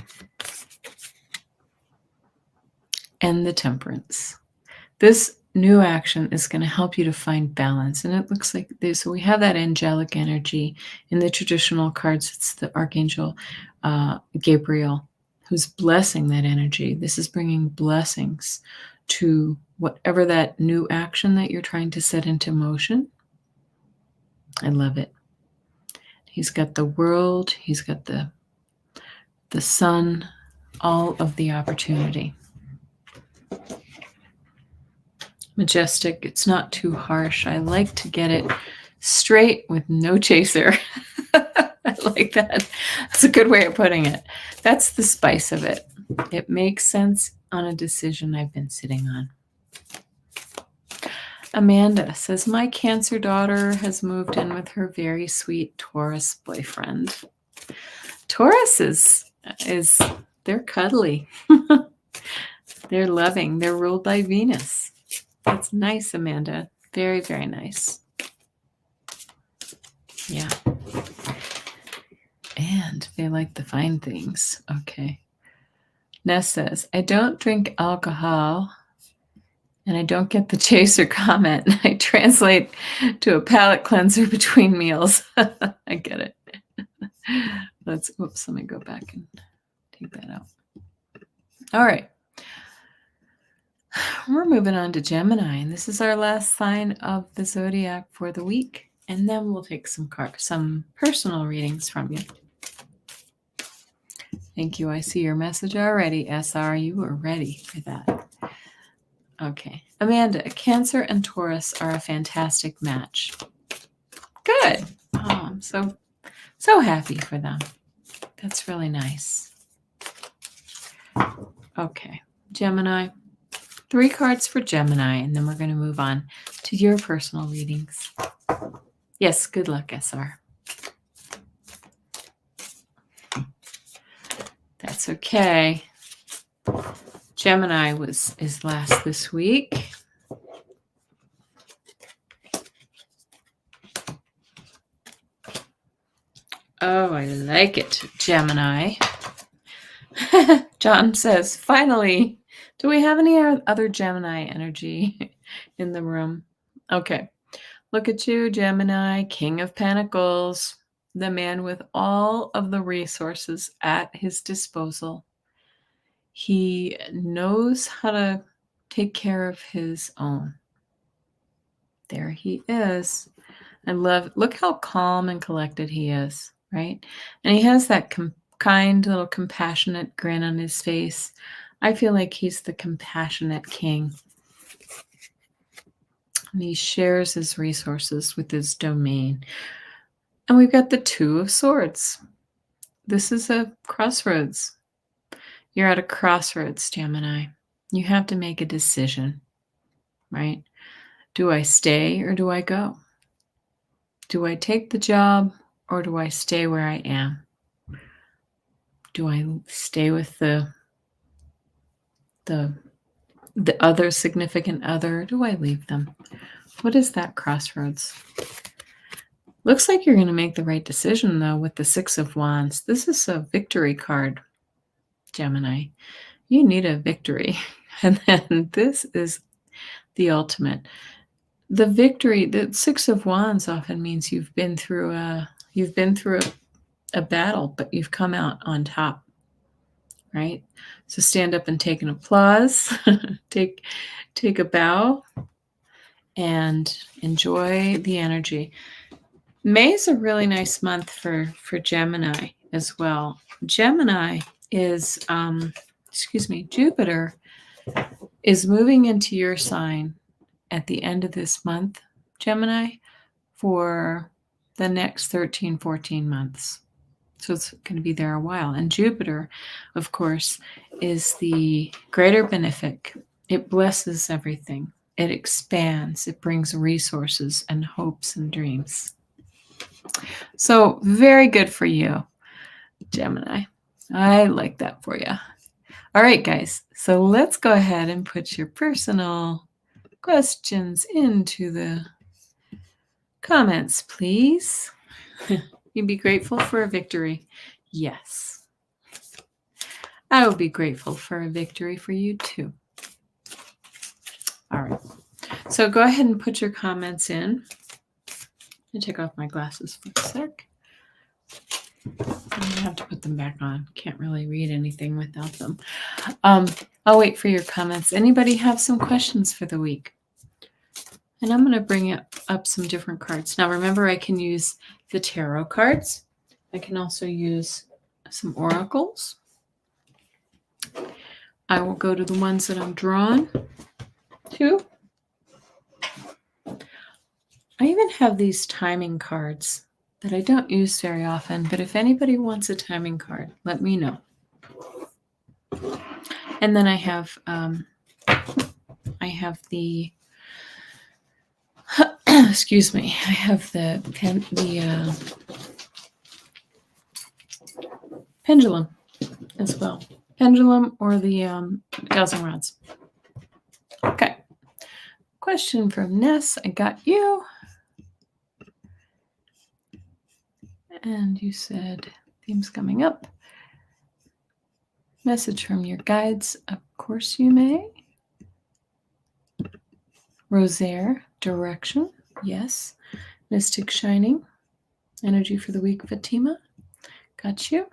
And the Temperance. This new action is going to help you to find balance. And it looks like this. So we have that angelic energy in the traditional cards. It's the Archangel Gabriel who's blessing that energy. This is bringing blessings to whatever that new action that you're trying to set into motion. I love it. He's got the world, he's got the sun, all of the opportunity. Majestic, it's not too harsh. I like to get it straight with no chaser. I like that. That's a good way of putting it. That's the spice of it. It makes sense on a decision I've been sitting on. Amanda says, my Cancer daughter has moved in with her very sweet Taurus boyfriend. Taurus is they're cuddly. They're loving. They're ruled by Venus. That's nice, Amanda. Very, very nice. Yeah. And they like the fine things. Okay. Ness says, I don't drink alcohol and I don't get the chaser comment. I translate to a palate cleanser between meals. I get it. Let me go back and take that out. All right. We're moving on to Gemini, and this is our last sign of the zodiac for the week. And then we'll take some personal readings from you. Thank you. I see your message already, SR. You are ready for that. Okay. Amanda, Cancer and Taurus are a fantastic match. Good. Oh, I'm so happy for them. That's really nice. Okay. Gemini. 3 cards for Gemini, and then we're going to move on to your personal readings. Yes, good luck, SR. That's okay. Gemini is last this week. Oh, I like it, Gemini. John says, finally, do we have any other Gemini energy in the room? Okay. Look at you, Gemini, King of Pentacles, the man with all of the resources at his disposal. He knows how to take care of his own. There he is. Look how calm and collected he is, right? And he has that kind little compassionate grin on his face. I feel like he's the compassionate king. And he shares his resources with his domain. And we've got the 2 of Swords. This is a crossroads. You're at a crossroads, Gemini. You have to make a decision, right? Do I stay or do I go? Do I take the job or do I stay where I am? Do I stay with the other significant other? Or do I leave them? What is that crossroads? Looks like you're going to make the right decision, though, with the 6 of Wands. This is a victory card, Gemini. You need a victory. And then this is the ultimate. The victory, the 6 of Wands often means you've been through a battle, but you've come out on top, right? So stand up and take an applause, take a bow, and enjoy the energy. May is a really nice month for Gemini as well. Gemini is, Jupiter is moving into your sign at the end of this month, Gemini, for the next 13, 14 months. So it's going to be there a while. And Jupiter, of course, is the greater benefic. It blesses everything. It expands. It brings resources and hopes and dreams. So very good for you, Gemini. I like that for you. All right, guys. So let's go ahead and put your personal questions into the comments, please. You'd be grateful for a victory. Yes. I will be grateful for a victory for you too. All right. So go ahead and put your comments in. Let me take off my glasses for a sec. I'm going to have to put them back on. Can't really read anything without them. I'll wait for your comments. Anybody have some questions for the week? And I'm going to bring up some different cards. Now, remember, I can use the tarot cards. I can also use some oracles. I will go to the ones that I'm drawn to. I even have these timing cards that I don't use very often, but if anybody wants a timing card, let me know. And then I have the excuse me. I have the pendulum as well. Pendulum or the dowsing rods. Okay. Question from Ness. I got you. And you said themes coming up. Message from your guides. Of course you may. Rosaire. Direction. Yes. Mystic Shining. Energy for the week. Fatima. Got you.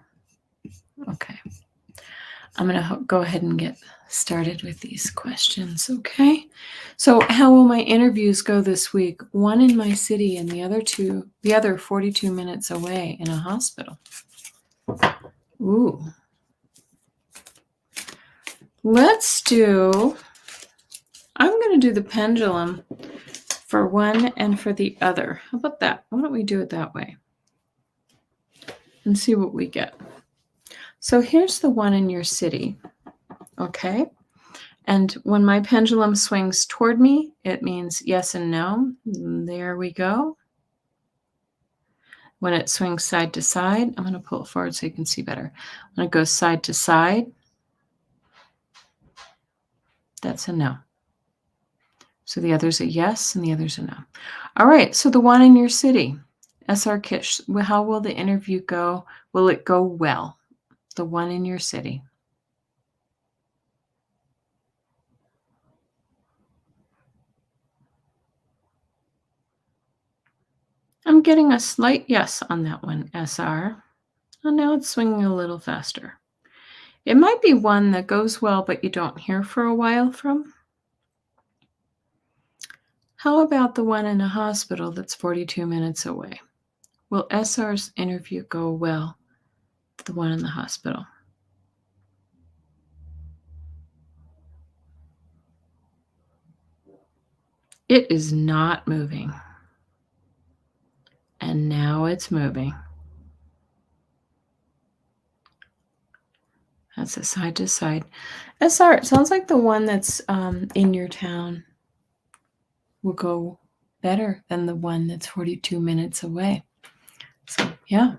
Okay. I'm going to go ahead and get started with these questions, okay? So how will my interviews go this week? One in my city and the other 42 minutes away in a hospital. Ooh. I'm going to do the pendulum for one and for the other. How about that? Why don't we do it that way? And see what we get. So here's the one in your city, okay? And when my pendulum swings toward me, it means yes and no. There we go. When it swings side to side, I'm going to pull it forward so you can see better. When it goes side to side, that's a no. So the other's a yes and the other's a no. All right, so the one in your city, SR Kish, how will the interview go? Will it go well? The one in your city. I'm getting a slight yes on that one, SR. Oh, now it's swinging a little faster. It might be one that goes well, but you don't hear for a while from. How about the one in a hospital that's 42 minutes away? Will SR's interview go well to the one in the hospital? It is not moving. And now it's moving. That's a side to side. SR, it sounds like the one that's in your town will go better than the one that's 42 minutes away. So, yeah.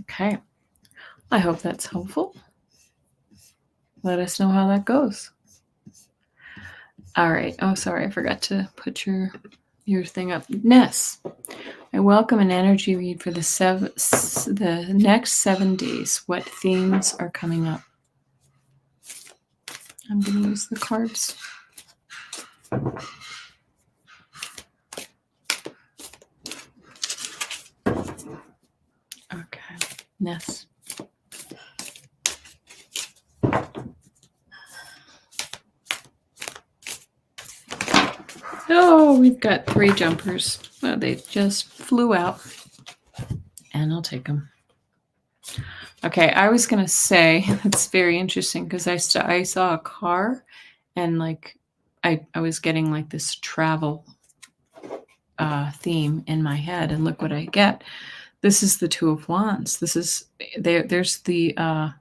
Okay. I hope that's helpful. Let us know how that goes. All right. Oh, sorry. I forgot to put your thing up. Ness, I welcome an energy read for the next 7 days. What themes are coming up? I'm going to use the cards. Okay. Ness. Oh, we've got 3 jumpers. Well, they just flew out. And I'll take them. Okay, I was going to say, it's very interesting because I saw a car and like I was getting like this travel theme in my head, and look what I get. This is the 2 of Wands. This is there's the do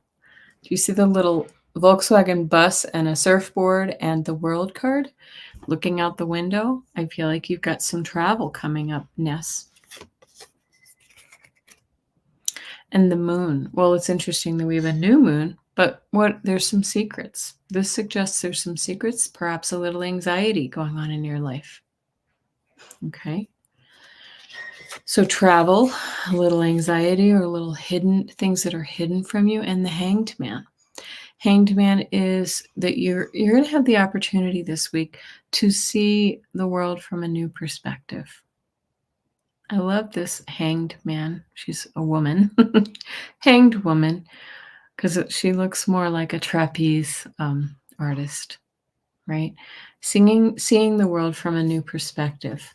you see the little Volkswagen bus and a surfboard and the world card looking out the window? I feel like you've got some travel coming up, Ness. And the moon. Well, it's interesting that we have a new moon, but there's some secrets. This suggests there's some secrets, perhaps a little anxiety going on in your life. Okay. So travel, a little anxiety, or a little hidden things that are hidden from you, and the Hanged Man. Hanged Man is that you're going to have the opportunity this week to see the world from a new perspective. I love this hanged man. She's a woman, hanged woman, because she looks more like a trapeze artist, right? Seeing the world from a new perspective.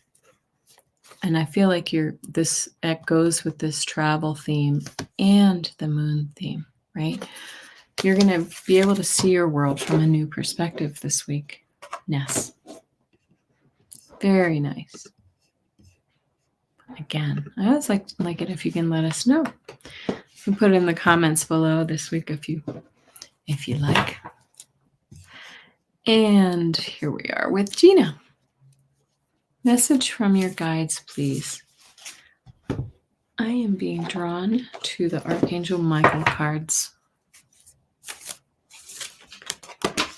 And I feel like that goes with this travel theme and the moon theme, right? You're going to be able to see your world from a new perspective this week, Ness. Very nice. Again, I always like it if you can let us know. You can put it in the comments below this week if you like. And here we are with Gina. Message from your guides, please. I am being drawn to the Archangel Michael cards.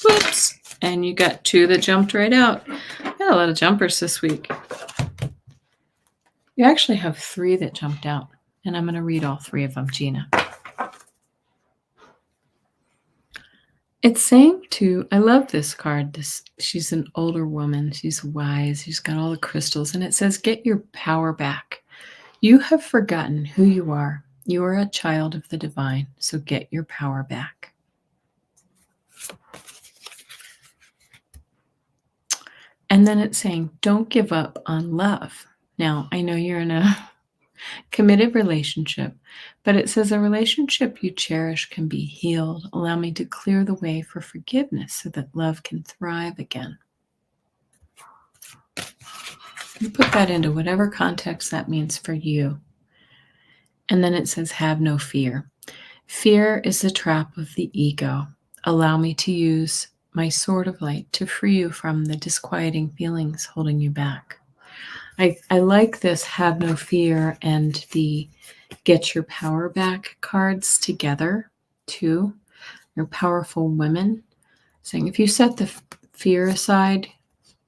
Whoops! And you got 2 that jumped right out. Got a lot of jumpers this week. You actually have 3 that jumped out, and I'm going to read all 3 of them, Gina. It's saying I love this card. She's an older woman. She's wise. She's got all the crystals, and it says, get your power back. You have forgotten who you are. You are a child of the divine, so get your power back. And then it's saying, don't give up on love. Now, I know you're in a committed relationship, but it says a relationship you cherish can be healed. Allow me to clear the way for forgiveness so that love can thrive again. You put that into whatever context that means for you. And then it says, have no fear. Fear is the trap of the ego. Allow me to use my sword of light to free you from the disquieting feelings holding you back. I like this have no fear and the get your power back cards together too. You're powerful women, saying if you set the fear aside,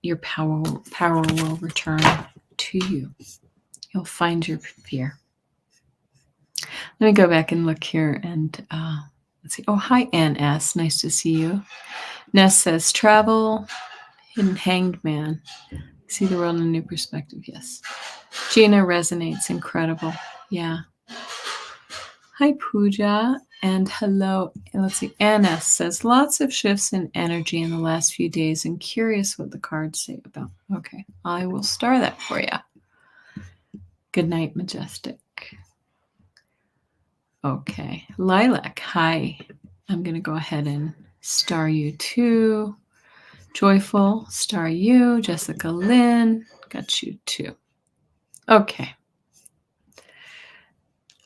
your power will return to you. You'll find your fear. Let me go back and look here and let's see. Oh, hi, NS. Nice to see you. Ness says travel, hidden hanged man. See the world in a new perspective. Yes. Gina resonates. Incredible. Yeah. Hi, Pooja. And hello. Let's see. NS says lots of shifts in energy in the last few days and curious what the cards say about. Okay. I will star that for you. Good night, Majestic. Okay. Lilac. Hi. I'm going to go ahead and star you too. Joyful, star you. Jessica Lynn, got you too. Okay.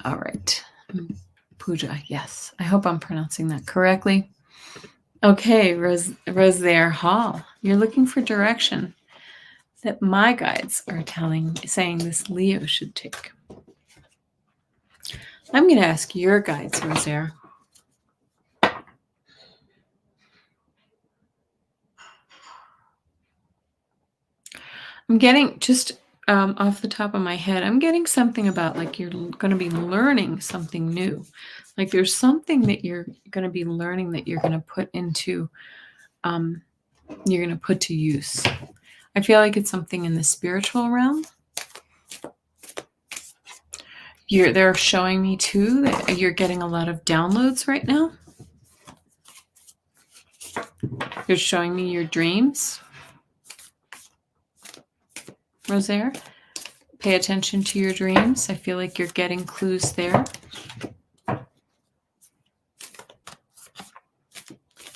All right. Pooja, yes. I hope I'm pronouncing that correctly. Okay, Rosaire Hall, you're looking for direction that my guides are saying this Leo should take. I'm going to ask your guides, Rosaire. I'm getting just off the top of my head, I'm getting something about like you're going to be learning something new. Like there's something that you're going to be learning that you're going to put into, you're going to put to use. I feel like it's something in the spiritual realm. They're showing me too that you're getting a lot of downloads right now. You're showing me your dreams. Rosaire, pay attention to your dreams. I feel like you're getting clues there.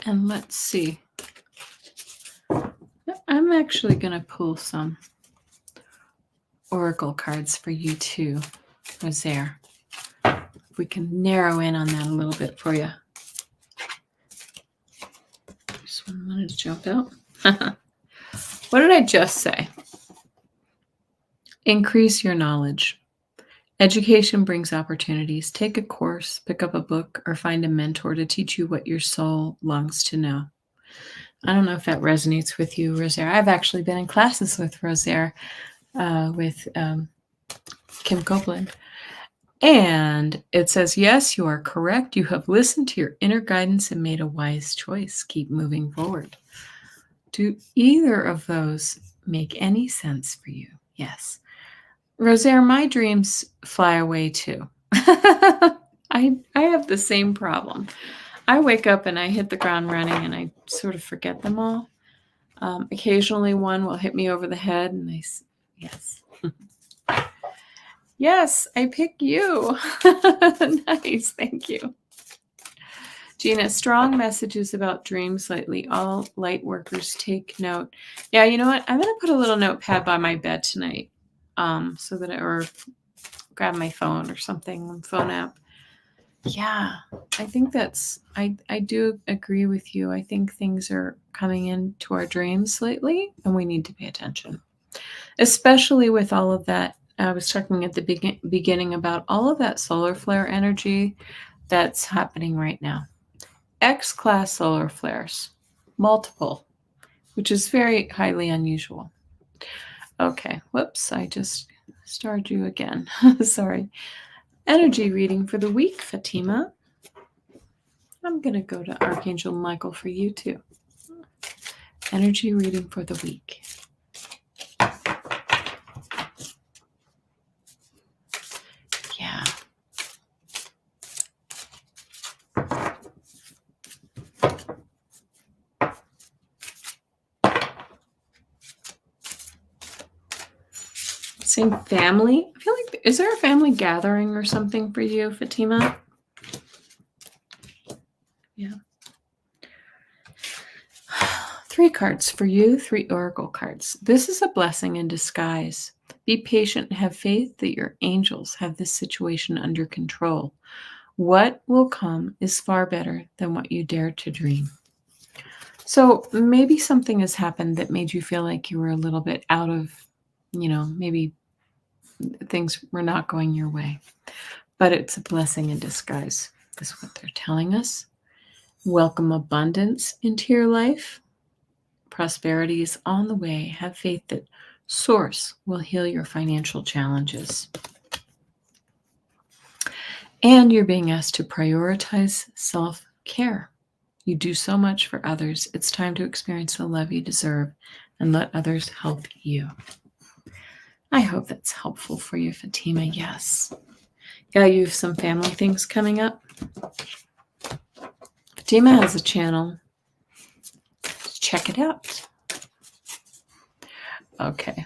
And let's see. I'm actually going to pull some oracle cards for you too, Rosaire. We can narrow in on that a little bit for you. This one wanted to jump out. What did I just say? Increase your knowledge. Education brings opportunities. Take a course, pick up a book, or find a mentor to teach you what your soul longs to know. I don't know if that resonates with you, Rosaire. I've actually been in classes with Rosaire, with Kim Copeland. And it says, yes, you are correct. You have listened to your inner guidance and made a wise choice. Keep moving forward. Do either of those make any sense for you? Yes. Rosaire, my dreams fly away too. I have the same problem. I wake up and I hit the ground running and I sort of forget them all. Occasionally one will hit me over the head and yes. Yes, I pick you. Nice, thank you. Gina, strong messages about dreams lately. All light workers take note. Yeah, you know what? I'm going to put a little notepad by my bed tonight, so that or grab my phone or something, phone app. Yeah, I think I do agree with you. I think things are coming into our dreams lately, and we need to pay attention, especially with all of that. I was talking at the beginning about all of that solar flare energy that's happening right now. X-class solar flares, multiple, which is very highly unusual. Okay, whoops, I just starred you again. Sorry. Energy reading for the week, Fatima. I'm going to go to Archangel Michael for you too. Energy reading for the week. Yeah. Same family. I feel like, is there a family gathering or something for you, Fatima? Yeah. 3 cards for you, 3 oracle cards. This is a blessing in disguise. Be patient and have faith that your angels have this situation under control. What will come is far better than what you dared to dream. So maybe something has happened that made you feel like you were a little bit out of, maybe things were not going your way. But it's a blessing in disguise, is what they're telling us. Welcome abundance into your life. Prosperity is on the way. Have faith that Source will heal your financial challenges. And you're being asked to prioritize self-care. You do so much for others. It's time to experience the love you deserve and let others help you. I hope that's helpful for you, Fatima. Yes. Yeah, you have some family things coming up. Fatima has a channel. Check it out. Okay.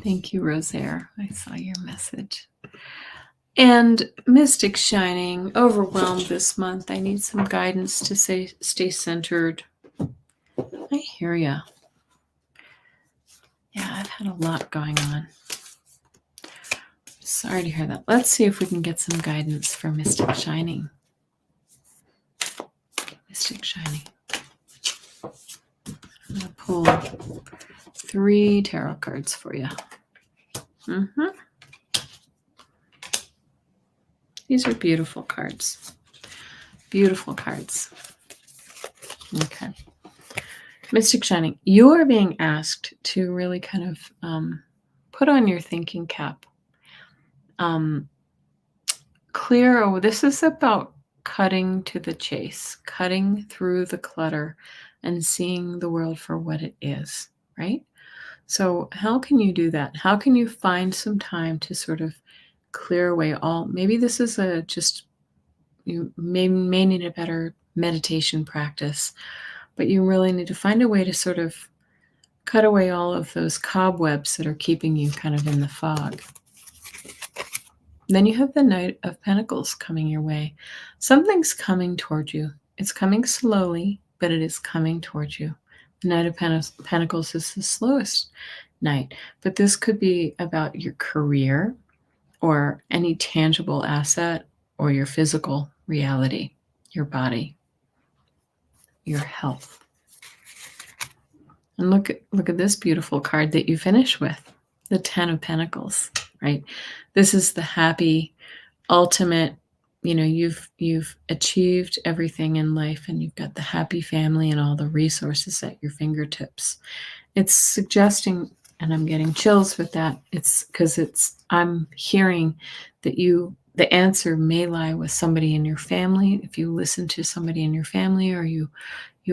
Thank you, Rosaire. I saw your message. And Mystic Shining, overwhelmed this month. I need some guidance to stay centered. I hear ya. Yeah, I've had a lot going on. Sorry to hear that. Let's see if we can get some guidance for Mystic Shining. Mystic Shining. I'm going to pull 3 tarot cards for you. These are beautiful cards. Beautiful cards. Okay. Mystic Shining, you are being asked to really kind of put on your thinking cap. This is about cutting to the chase, cutting through the clutter and seeing the world for what it is, right? So how can you do that? How can you find some time to sort of clear away maybe this is you may need a better meditation practice, but you really need to find a way to sort of cut away all of those cobwebs that are keeping you kind of in the fog. Then you have the Knight of Pentacles coming your way. Something's coming toward you. It's coming slowly, but it is coming towards you. The Knight of Pentacles is the slowest knight, but this could be about your career or any tangible asset or your physical reality, your body, your health. And look at this beautiful card that you finish with, the 10 of Pentacles, right? This is the happy, ultimate, you've achieved everything in life and you've got the happy family and all the resources at your fingertips. It's suggesting, and I'm getting chills with that, it's because I'm hearing that the answer may lie with somebody in your family. If you listen to somebody in your family or you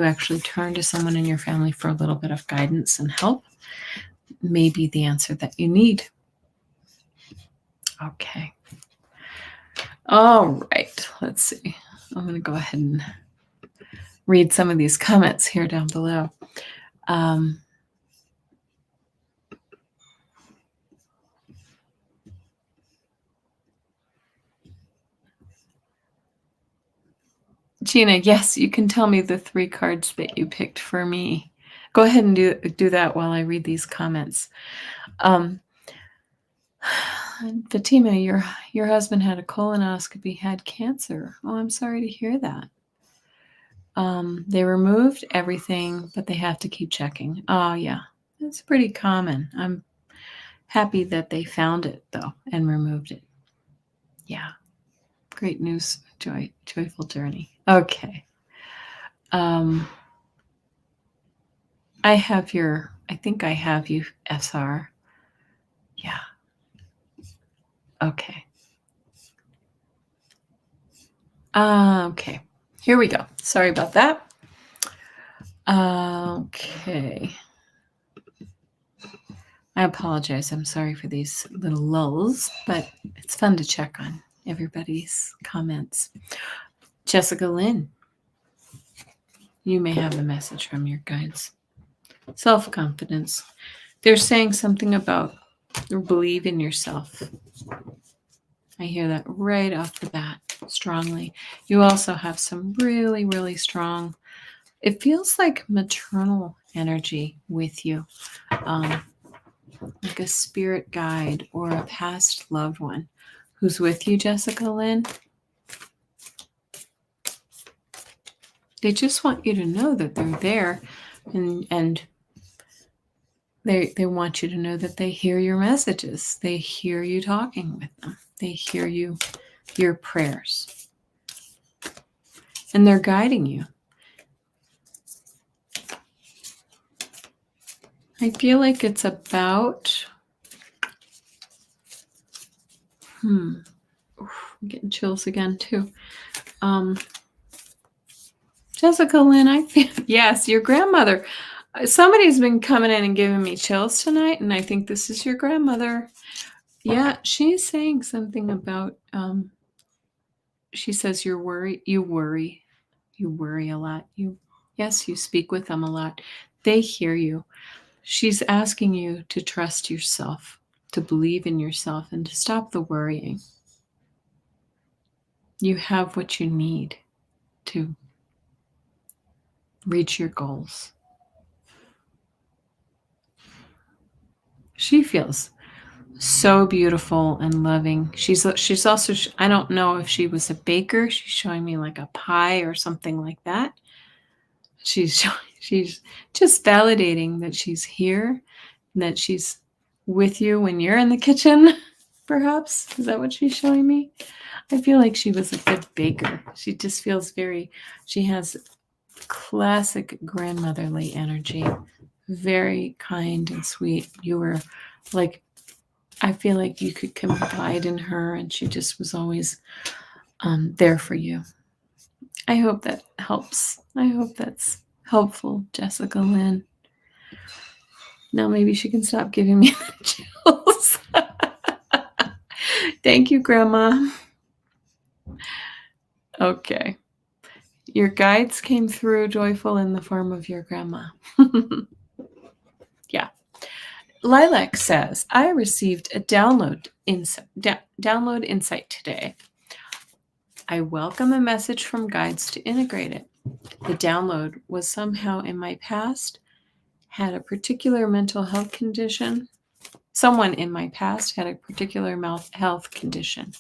actually turn to someone in your family for a little bit of guidance and help, may be the answer that you need. Okay. All right. Let's see. I'm going to go ahead and read some of these comments here down below. Gina, yes, you can tell me the 3 cards that you picked for me. Go ahead and do that while I read these comments. Fatima, your husband had a colonoscopy, had cancer. Oh, I'm sorry to hear that. They removed everything, but they have to keep checking. Oh, yeah, that's pretty common. I'm happy that they found it, though, and removed it. Yeah, great news, joyful journey. Okay. I think I have you, SR. Yeah. Okay. Okay. Here we go. Sorry about that. Okay. I apologize. I'm sorry for these little lulls, but it's fun to check on everybody's comments. Jessica Lynn, you may have a message from your guides. Self-confidence. They're saying something about believe in yourself. I hear that right off the bat strongly. You also have some really, really strong, it feels like maternal energy with you, like a spirit guide or a past loved one who's with you, Jessica Lynn. They just want you to know that they're there, and they want you to know that they hear your messages. They hear you talking with them. They hear your prayers. And they're guiding you. I feel like it's about I'm getting chills again too. Jessica Lynn, I feel yes, your grandmother. Somebody's been coming in and giving me chills tonight, and I think this is your grandmother. Yeah, she's saying something about she says you worry a lot. Yes, you speak with them a lot. They hear you. She's asking you to trust yourself, to believe in yourself, and to stop the worrying. You have what you need to reach your goals. She feels so beautiful and loving. She's also, I don't know if she was a baker. She's showing me like a pie or something like that. She's just validating that she's here and that she's with you when you're in the kitchen, perhaps. Is that what she's showing me? I feel like she was a good baker. She just feels she has classic grandmotherly energy, very kind and sweet. You were like, I feel like you could confide in her, and she just was always there for you. I hope that helps. I hope that's helpful, Jessica Lynn. Now maybe she can stop giving me the chills. Thank you, Grandma. Okay. Your guides came through joyful in the form of your grandma. Yeah. Lilac says, I received a download insight today. I welcome a message from guides to integrate it. The download was somehow in my past had a particular mental health condition. Someone in my past had a particular health condition.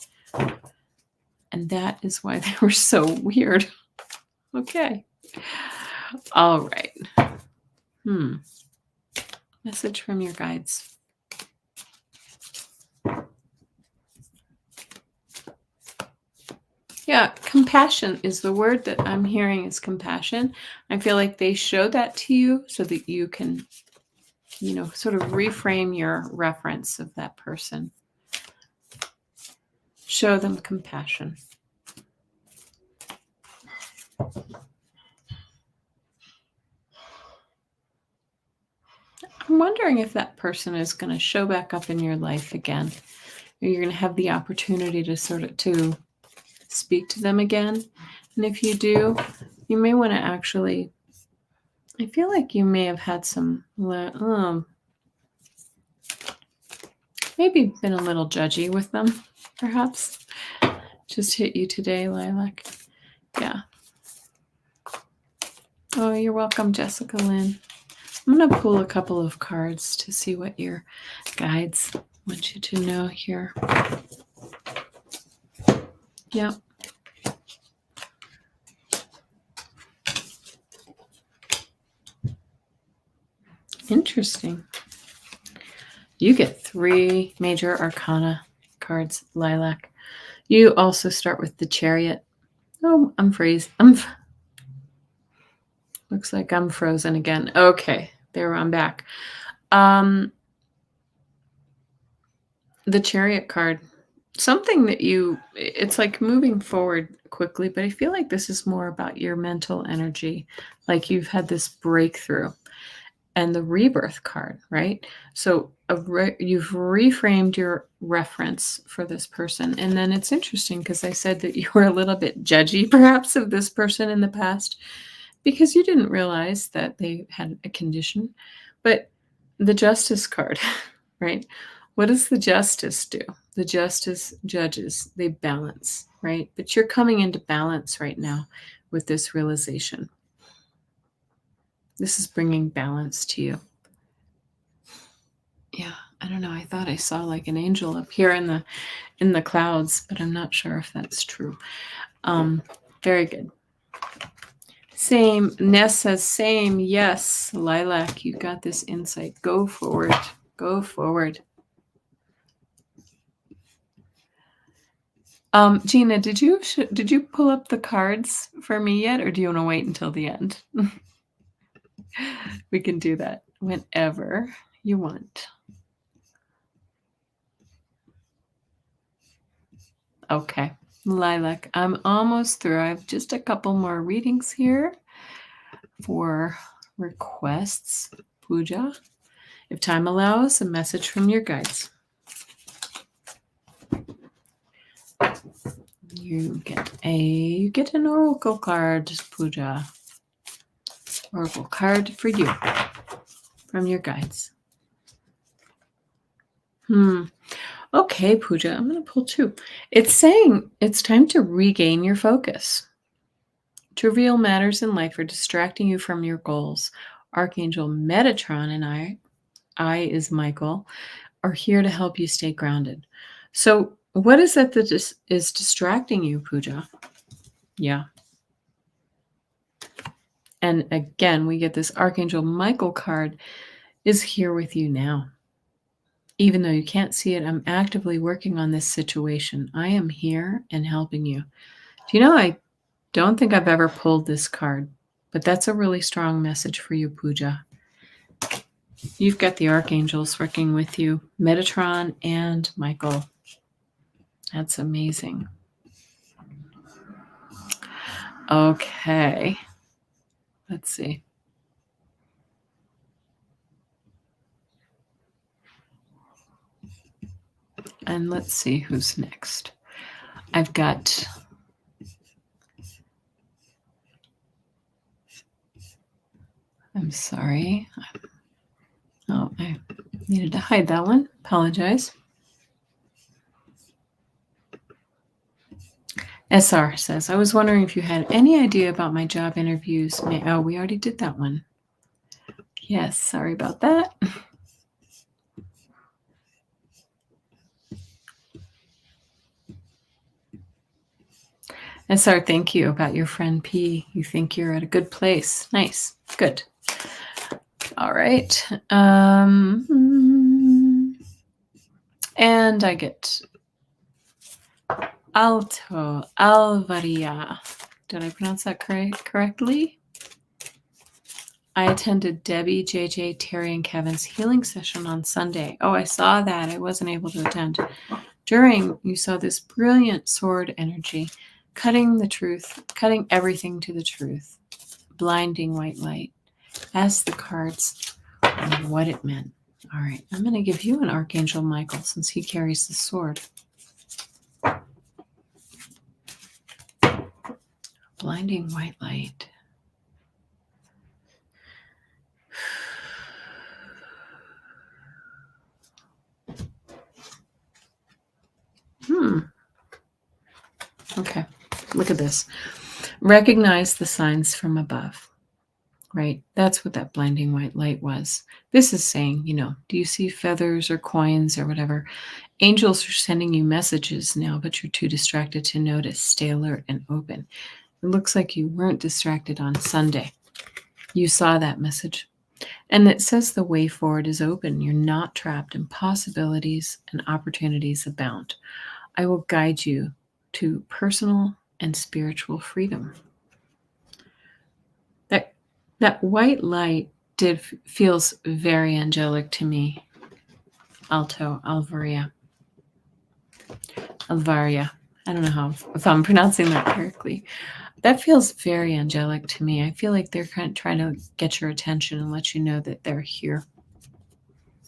And that is why they were so weird. Okay. All right. Message from your guides. Yeah, compassion is the word that I'm hearing is compassion. I feel like they show that to you so that you can, sort of reframe your reference of that person. Show them compassion. I'm wondering if that person is going to show back up in your life again. Or you're going to have the opportunity to to speak to them again. And if you do, you may want to actually, I feel like you may have had some, maybe been a little judgy with them, perhaps. Just hit you today, Lilac. Yeah. Oh, you're welcome, Jessica Lynn. I'm going to pull a couple of cards to see what your guides want you to know here. Yep. Interesting. You get 3 major arcana cards, Lilac. You also start with the Chariot. Oh, looks like I'm frozen again. Okay, there I'm back. The Chariot card, something that it's like moving forward quickly, but I feel like this is more about your mental energy. Like you've had this breakthrough. And the Rebirth card, right? So you've reframed your reference for this person. And then it's interesting because I said that you were a little bit judgy, perhaps, of this person in the past because you didn't realize that they had a condition. But the Justice card, right? What does the Justice do? The Justice judges, they balance, right? But you're coming into balance right now with this realization. This is bringing balance to you. Yeah, I don't know. I thought I saw like an angel up here in the clouds, but I'm not sure if that's true. Very good. Same. Ness says same. Yes, Lilac, you got this insight. Go forward. Go forward. Gina, did you pull up the cards for me yet, or do you want to wait until the end? We can do that whenever you want. Okay, Lilac, I'm almost through. I have just a couple more readings here for requests. Puja, if time allows, a message from your guides. You get an oracle card, Puja. Oracle card for you from your guides. Okay, Puja, I'm going to pull 2. It's saying it's time to regain your focus. Trivial matters in life are distracting you from your goals. Archangel Metatron and I is Michael, are here to help you stay grounded. So what is it that is distracting you, Puja? Yeah. And again, we get this Archangel Michael card is here with you now. Even though you can't see it, I'm actively working on this situation. I am here and helping you. Do you know, I don't think I've ever pulled this card, but that's a really strong message for you, Puja. You've got the archangels working with you, Metatron and Michael. That's amazing. Okay. Let's see. And let's see who's next. I've got... I'm sorry. Oh, I needed to hide that one. Apologize. SR says, I was wondering if you had any idea about my job interviews. Oh, we already did that one. Yes, sorry about that. SR, thank you about your friend P. You think you're at a good place. Nice. Good. All right. And I get Alto Alvaria. Did I pronounce that correctly? I attended Debbie, JJ, Terry, and Kevin's healing session on Sunday. Oh, I saw that. I wasn't able to attend. During, you saw this brilliant sword energy, cutting the truth, cutting everything to the truth, blinding white light. Ask the cards, and what it meant. All right, I'm going to give you an Archangel Michael since he carries the sword. Blinding white light. Okay, look at this. Recognize the signs from above, right? That's what that blinding white light was. This is saying, do you see feathers or coins or whatever? Angels are sending you messages now, but you're too distracted to notice. Stay alert and open. It looks like you weren't distracted on Sunday. You saw that message. And it says the way forward is open. You're not trapped, and possibilities and opportunities abound. I will guide you to personal and spiritual freedom. That white light feels very angelic to me. Alvaria. I don't know if I'm pronouncing that correctly. That feels very angelic to me. I feel like they're kind of trying to get your attention and let you know that they're here.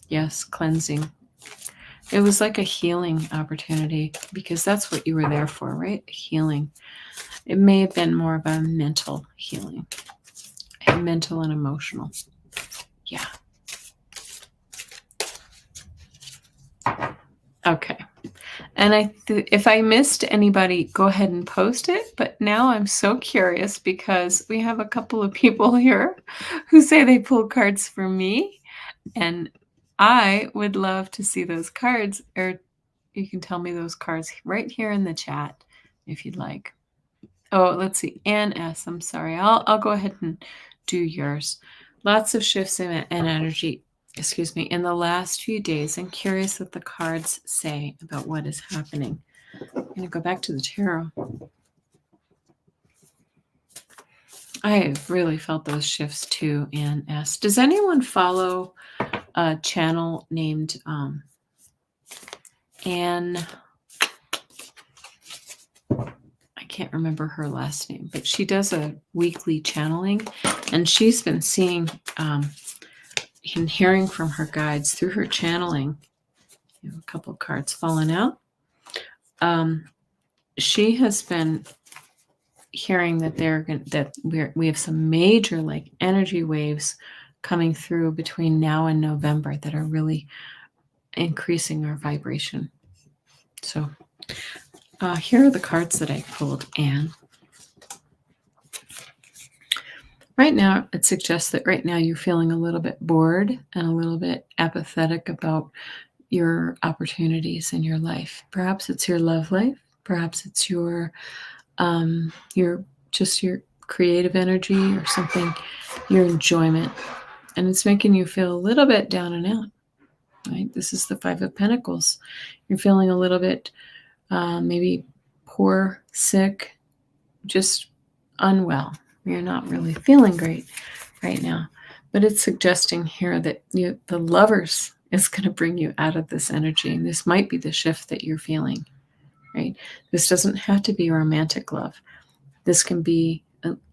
Yes, cleansing. It was like a healing opportunity because that's what you were there for, right? Healing. It may have been more of a mental healing, mental and emotional. Yeah. Okay. And if I missed anybody, go ahead and post it. But now I'm so curious because we have a couple of people here who say they pulled cards for me. And I would love to see those cards, or you can tell me those cards right here in the chat if you'd like. Oh, let's see. Ann S. I'm sorry. I'll go ahead and do yours. Lots of shifts in energy, in the last few days. I'm curious what the cards say about what is happening. I'm going to go back to the tarot. I have really felt those shifts too, Ann S. Does anyone follow a channel named Ann? I can't remember her last name, but she does a weekly channeling, and she's been seeing and hearing from her guides through her channeling. You have a couple of cards falling out. She has been hearing that we have some major energy waves coming through between now and November that are really increasing our vibration. So here are the cards that I pulled, Anne. Right now, it suggests that right now you're feeling a little bit bored and a little bit apathetic about your opportunities in your life. Perhaps it's your love life. Perhaps it's your creative energy or something, your enjoyment. And it's making you feel a little bit down and out, right? This is the Five of Pentacles. You're feeling a little bit maybe poor, sick, just unwell. You're not really feeling great right now. But it's suggesting here that the Lovers is going to bring you out of this energy. And this might be the shift that you're feeling, right? This doesn't have to be romantic love. This can be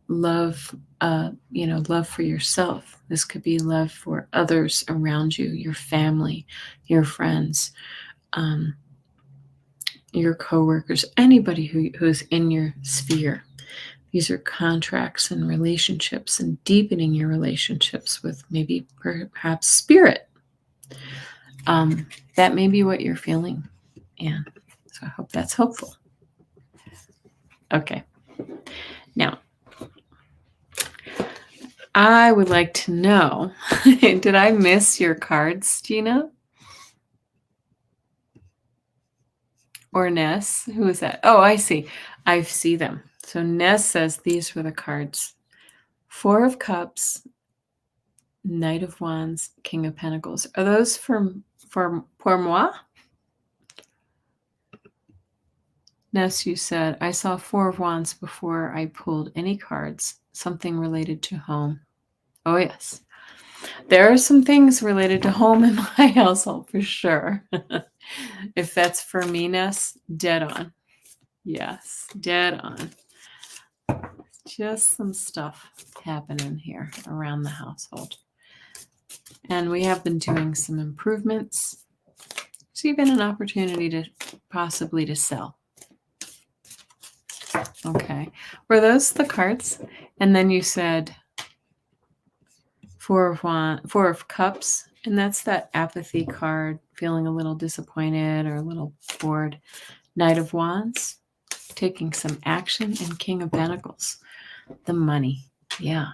love, love for yourself. This could be love for others around you, your family, your friends, your coworkers, anybody who's in your sphere. These are contracts and relationships and deepening your relationships with maybe perhaps spirit. That may be what you're feeling. And so I hope that's helpful. Okay. Now, I would like to know, did I miss your cards, Gina? Or Ness? Who is that? Oh, I see. I see them. So Ness says these were the cards. Four of Cups, Knight of Wands, King of Pentacles. Are those for moi? Ness, you said, I saw Four of Wands before I pulled any cards. Something related to home. Oh, yes. There are some things related to home in my household for sure. If that's for me, Ness, dead on. Yes, dead on. Just some stuff happening here around the household. And we have been doing some improvements. There's even an opportunity to possibly to sell. Okay. Were those the cards? And then you said Four of Cups, and that's that apathy card, feeling a little disappointed or a little bored. Knight of Wands, taking some action, and King of Pentacles, the money. Yeah.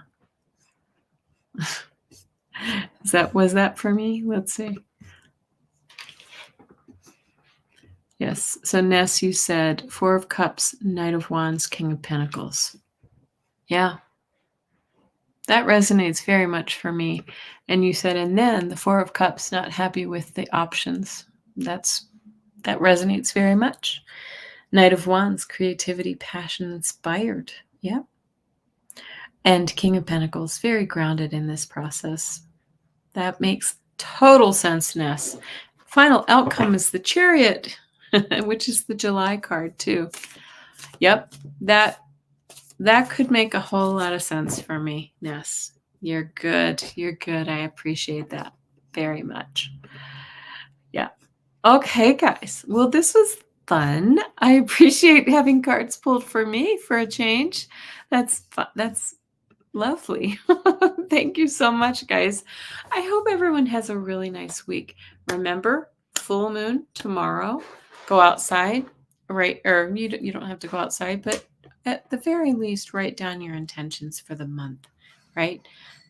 Was that for me? Let's see. Yes. So Ness, you said Four of Cups, Knight of Wands, King of Pentacles. Yeah. That resonates very much for me. And you said, and then the Four of Cups, not happy with the options. That resonates very much. Knight of Wands, creativity, passion, inspired. Yeah. And King of Pentacles, very grounded in this process. That makes total sense, Ness. Final outcome is the Chariot, which is the July card too. Yep, that could make a whole lot of sense for me, Ness. You're good. You're good. I appreciate that very much. Yeah. Okay, guys. Well, this was fun. I appreciate having cards pulled for me for a change. That's fun. That's lovely. Thank you so much, guys. I hope everyone has a really nice week. Remember, full moon tomorrow. Go outside, right? Or you don't have to go outside, but at the very least, write down your intentions for the month, right?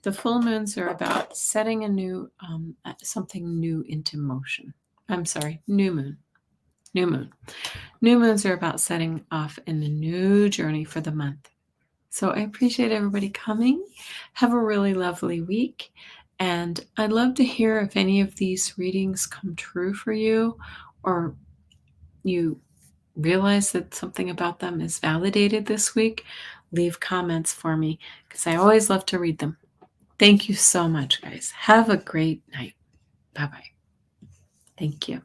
The full moons are about setting a new something new into motion. I'm sorry, new moon. New moon. New moons are about setting off in a new journey for the month. So I appreciate everybody coming. Have a really lovely week. And I'd love to hear if any of these readings come true for you, or you realize that something about them is validated this week. Leave comments for me because I always love to read them. Thank you so much, guys. Have a great night. Bye-bye. Thank you.